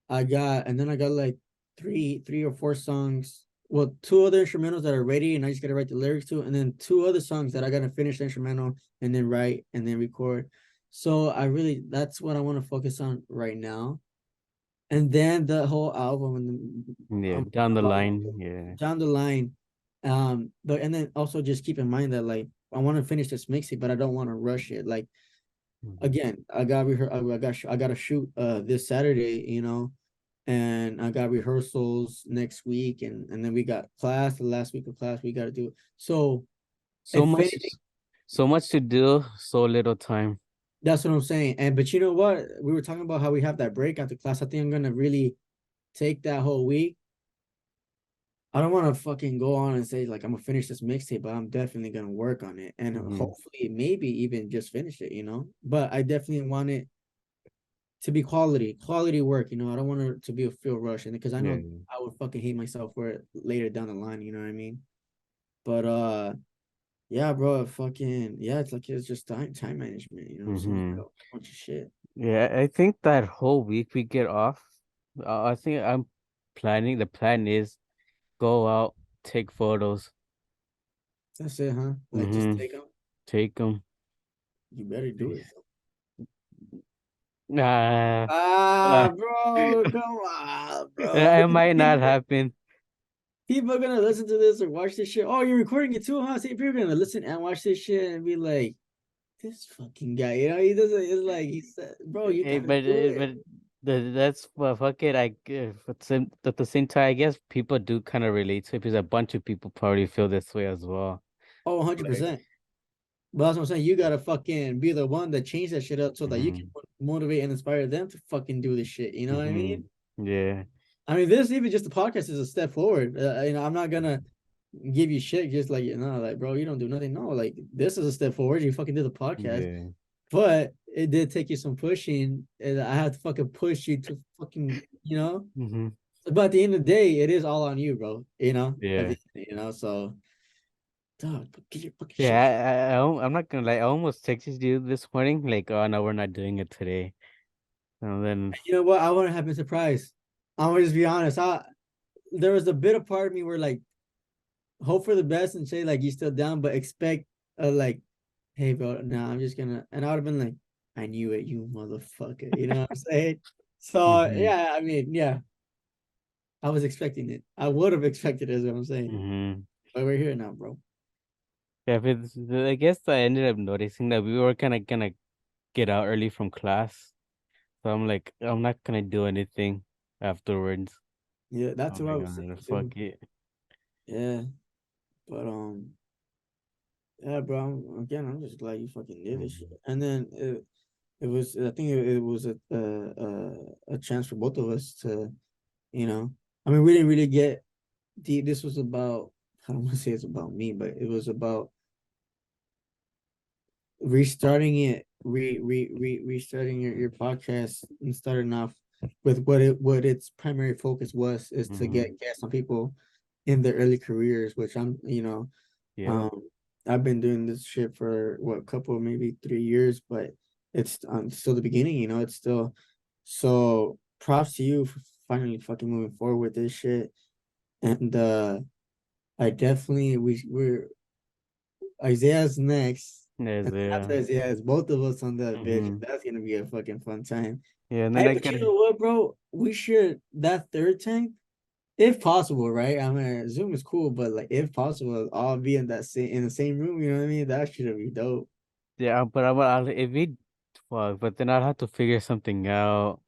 And then I got like three or four songs. Well, two other instrumentals that are ready, and I just gotta write the lyrics to, and then two other songs that I gotta finish the instrumental and then write and then record. So that's what I want to focus on right now. And then the whole album, and then Yeah. Down the volume line. Yeah. down the line. But and then also just keep in mind that like I want to finish this mixtape, but I don't want to rush it. Like Mhm. again, I got to shoot this Saturday, and I got rehearsals next week, and then we got class the last week of class we got to do. So So if much, anything, so much to do, so little time. that's what I'm saying. And but you know what? We were talking about how we have that break after class. I think I'm gonna really take that whole week. I don't want to fucking go on and say like I'm gonna finish this mixtape, but I'm definitely gonna work on it and Mhm. hopefully maybe even just finish it, But I definitely want it to be quality work, I don't want it to be a feel rush, and because I Yeah. know I would fucking hate myself for it later down the line, you know what I mean? But yeah, bro, fucking yeah, it's just time management, so much, Mhm. so much of shit. Yeah, I think that whole week we get off. I think I'm planning. The plan is go out, take photos. That's it, huh? Like just Mm-hmm. take them. Take them. You better do it. Uh, uh, Bro, come on, bro. it might not happen. People are gonna listen to this or watch this shit. Oh, you're recording it too, huh? See, people are gonna listen and watch this shit and be like, this fucking guy, he doesn't. It's like he said, bro, you Eh, gotta but do eh, it. but that's well, fuck it. At the same time, I guess people do kind of relate to it because a bunch of people probably feel this way as well. Oh, Like, 100%. But that's what I'm saying. You gotta fucking be the one that change that shit up so that you can mm-hmm, motivate and inspire them to fucking do this shit. You know what I mm-hmm, mean? yeah, I mean, this even just the podcast is a step forward. I'm not gonna give you shit just like like bro, you don't do nothing. No, like this is a step forward. You fucking did the podcast, yeah, but it did take you some pushing, and I had to fucking push you to fucking mm-hmm, But at the end of the day, it is all on you, bro. yeah. So dog, get your fucking shit. Yeah, I'm not gonna lie. I almost texted you this morning, like, oh no, we're not doing it today. And then, You know what? I wouldn't have been surprised. I'm gonna just be honest. There was a bit of part of me where like hope for the best and say like you still down, but expect like, hey bro, nah, I'm just gonna, and I would have been like, I knew it, you motherfucker. You know what I'm saying? So mm-hmm, yeah, I mean, yeah, I was expecting it. I would have expected it, is what I'm saying. mm-hmm. But we're here now, bro. Yeah, but I guess I ended up noticing that we were kind of gonna get out early from class. So I'm like, I'm not gonna do anything afterwards. Yeah, that's I'm what I like, was oh, saying too. fuck it. Yeah, but yeah, bro. Again, I'm just glad you fucking did this shit. Mhm. And then it was, I think it was a chance for both of us to, you know, I mean, we didn't really get deep. This was about, I don't want to say it's about me, but it was about restarting it, restarting your podcast and starting off with what its primary focus was is to Mhm. get guests on people in their early careers, which Yep. um I've been doing this shit for what a couple maybe 3 years, but it's still the beginning, it's still so props to you for finally fucking moving forward with this shit. And I definitely we're Isaiah's next. Yes, And after yeah. Isaiah, it's both of us on that bitch. Mhm. That's gonna be a fucking fun time. Yeah, and then Hey, I but you gotta. know what, bro? We should that third time, if possible, right? I mean, Zoom is cool, but like if possible, all be in the same room. You know what I mean? That should be dope. Yeah, but I'll if we fuck, but then I'll have to figure something out,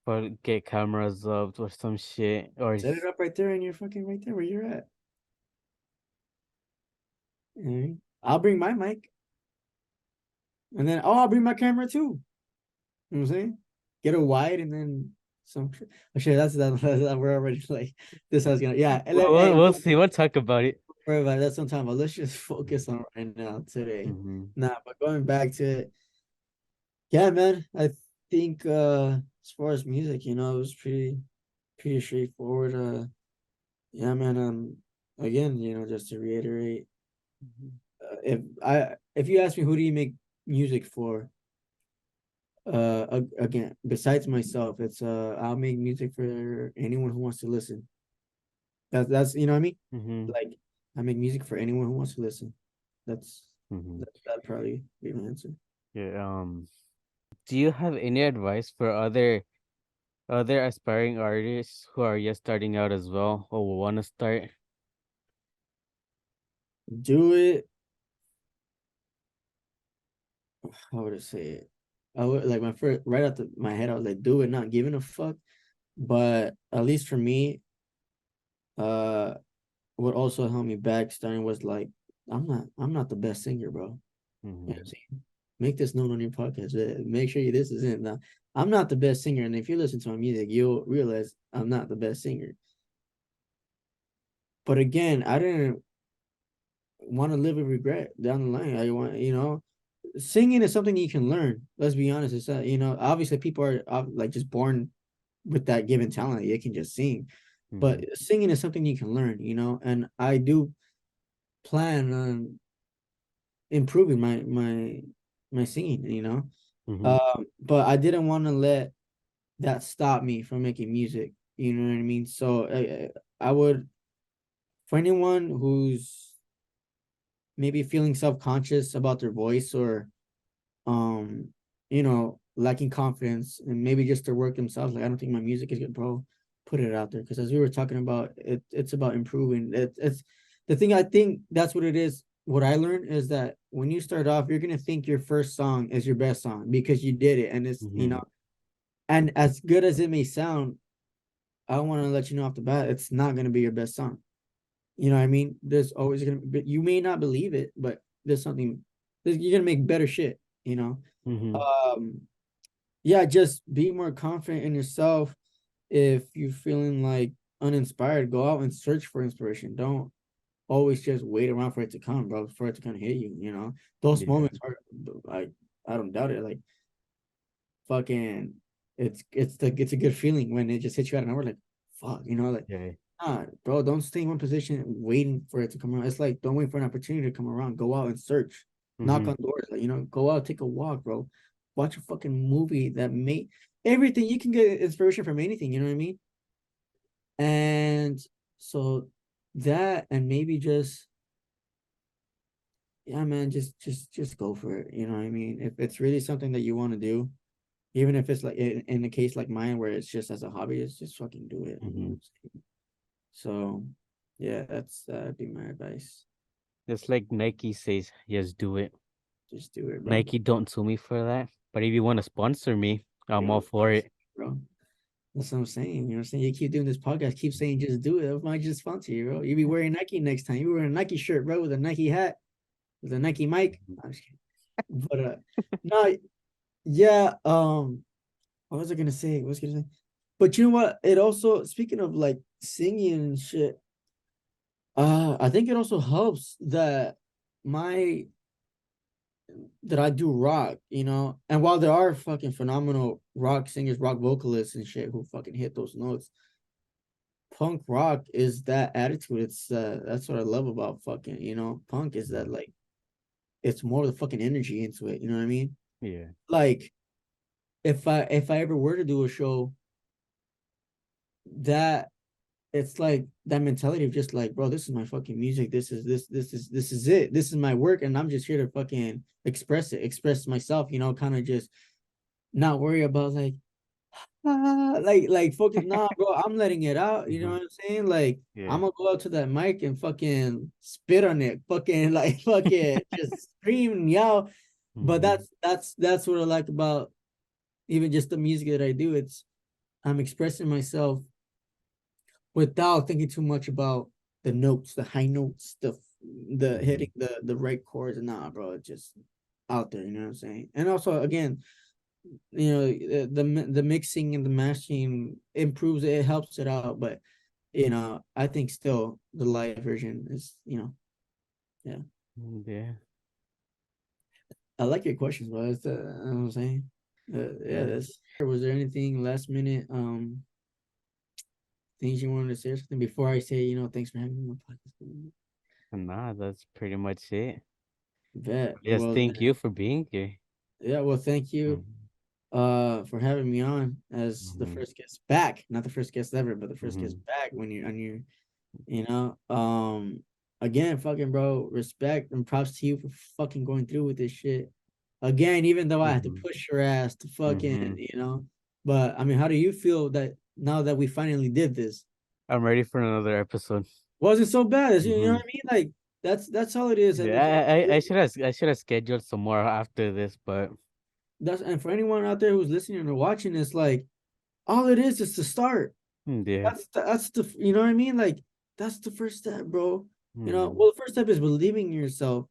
or get cameras up or some shit, or Set it up right there, and you're fucking right there where you're at. Alright. I'll bring my mic, and then I'll bring my camera too. You know what I'm saying? Get a wide and then some. Oh shit, we're already like this. I was gonna Hey, we'll see. We'll talk about it. worry about it. That's some time, but let's just focus on right now today. Mhm. Nah, but going back to it, yeah, man. I think as far as music, it was pretty straightforward. Yeah, man. Again, just to reiterate, Mhm. if you ask me who do you make music for, again, besides myself, it's I'll make music for anyone who wants to listen. That's you know what I mean? Mhm. Like I make music for anyone who wants to listen. That's Mhm. that'd probably be my answer. Yeah. Do you have any advice for other aspiring artists who are just starting out as well or will want to start? Do it. How would I say it? I would like my first right out my head. I was like, do it, not giving a fuck. But at least for me, uh, what also held me back starting was like, I'm not the best singer, bro. You know what I'm Mhm. saying? Make this known on your podcast. Make sure this is it. Now, I'm not the best singer, and if you listen to my music, you'll realize I'm not the best singer. But again, I didn't want to live with regret down the line. I want, singing is something you can learn. Let's be honest. It's obviously people are like just born with that given talent. They can just sing, but Mhm. singing is something you can learn. And I do plan on improving my singing. Mhm. But I didn't want to let that stop me from making music. You know what I mean? So I would, for anyone who's maybe feeling self conscious about their voice or um, lacking confidence and maybe just their work themselves. Like, I don't think my music is good, bro. Put it out there because as we were talking about, it's about improving. It's the thing. I think that's what it is. What I learned is that when you start off, you're gonna think your first song is your best song because you did it, and it's Mm-hmm. and as good as it may sound, I want to let you know off the bat, it's not gonna be your best song. You know what I mean? There's always gonna be, you may not believe it, but there's something, you're gonna make better shit, you know? Mm-hmm. Um, yeah, just be more confident in yourself. If you're feeling like uninspired, go out and search for inspiration. Don't always just wait around for it to come, bro, for it to kind of hit you, you know? Those Yeah. moments are like, I don't doubt it. Like, fucking, it's a good feeling when it just hits you out of nowhere, like, fuck, like, Yeah. bro, don't stay in one position waiting for it to come around. It's like, don't wait for an opportunity to come around. Go out and search, knock Mm-hmm. on doors, like, go out, take a walk, bro. Watch a fucking movie that may everything. You can get inspiration from anything, you know what I mean? And so that, and maybe just, yeah, man, just go for it. You know what I mean? If it's really something that you want to do, even if it's like in a case like mine where it's just as a hobby, it's just fucking do it. Mm-hmm. So yeah, that'd be my advice. Just like Nike says, yes, do it. Just do it, bro. Nike, don't sue me for that. But if you want to sponsor me, I'm all Yo, for it. bro. That's what I'm saying. You know what I'm saying? You keep doing this podcast, keep saying just do it. I might just sponsor you, bro. You be wearing Nike next time. You wearing a Nike shirt, bro, with a Nike hat, with a Nike mic. I'm just kidding. But no, yeah. What was I gonna say? What was I gonna say? But you know what? It also, speaking of like singing and shit, I think it also helps my that I do rock, and while there are fucking phenomenal rock singers, rock vocalists and shit who fucking hit those notes, punk rock is that attitude. It's that's what I love about fucking, punk is that, Mhm. like, it's more of the fucking energy into it, you know what I mean? Yeah. Like, if I ever were to do a show, that it's like that mentality of just like, bro, this is my fucking music. This is it. This is my work, and I'm just here to fucking express myself, kind of just not worry about like, like focus. Nah, bro, I'm letting it out. You know Mm-hmm. what I'm saying? Like, Yeah. I'm gonna go out to that mic and fucking spit on it, fucking like fucking just scream and yell. But Mm-hmm. that's what I like about even just the music that I do. It's I'm expressing myself without thinking too much about the notes, the high notes, the Mm-hmm. hitting the right chords. Nah, bro, it's just out there. You know what I'm saying? And also, again, the mixing and the mashing improves it, helps it out. But I think still the live version is, yeah. Yeah. I like your questions, but that's you know what I'm saying. Yeah, Yeah. that's. Was there anything last minute things you wanted to say or something before I say, thanks for having me on my podcast? Nah, that's pretty much it. Bet. Yes, Well, thank you for being here. yeah, well, thank you Mm-hmm. for having me on as the Mm-hmm. first guest back, not the first guest ever, but the first Mm-hmm. guest back when you're on your, you know. Again, fucking bro, respect and props to you for fucking going through with this shit. Again, even though I had to Mm-hmm. push your ass to Mm-hmm. fucking, but I mean, how do you feel that now that we finally did this? I'm ready for another episode. Wasn't so bad, you know Mm-hmm. what I mean? Like, that's all it is. And Yeah, I should have scheduled some more after this, but and for anyone out there who's listening or watching, it's like all it is to start. yeah. That's the you know what I mean? Like, that's the first step, bro. Mm-hmm. Well, the first step is believing in yourself,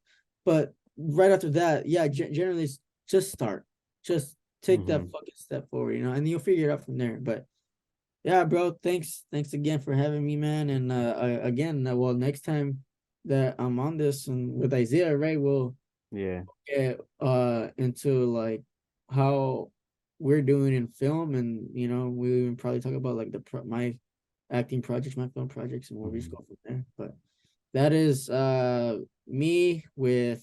but right after that, yeah, generally it's just start. Just take that Mm-hmm. fucking step forward, and you'll figure it out from there. But yeah, bro, thanks again for having me, man. And again, well, next time that I'm on this and with Isaiah, right, we'll Yeah. get into like how we're doing in film, and we even probably talk about like my acting projects, my film projects, and we'll just Mm-hmm. go from there. But that is me with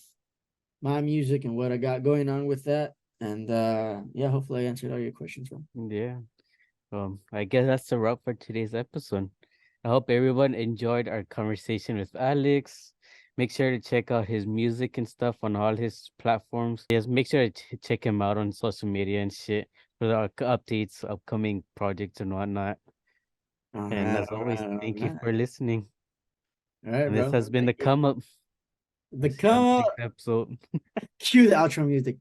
my music and what I got going on with that. And yeah, hopefully I answered all your questions, bro. Yeah. I guess that's a wrap for today's episode. I hope everyone enjoyed our conversation with Alex. Make sure to check out his music and stuff on all his platforms. Yes, make sure to check him out on social media and shit for the updates, upcoming projects and whatnot. All And right, as all always, right, all thank you right. for listening. All right, And this bro. has been the Thank you. come up. The We'll see you on come the up. next episode. Cue the outro music.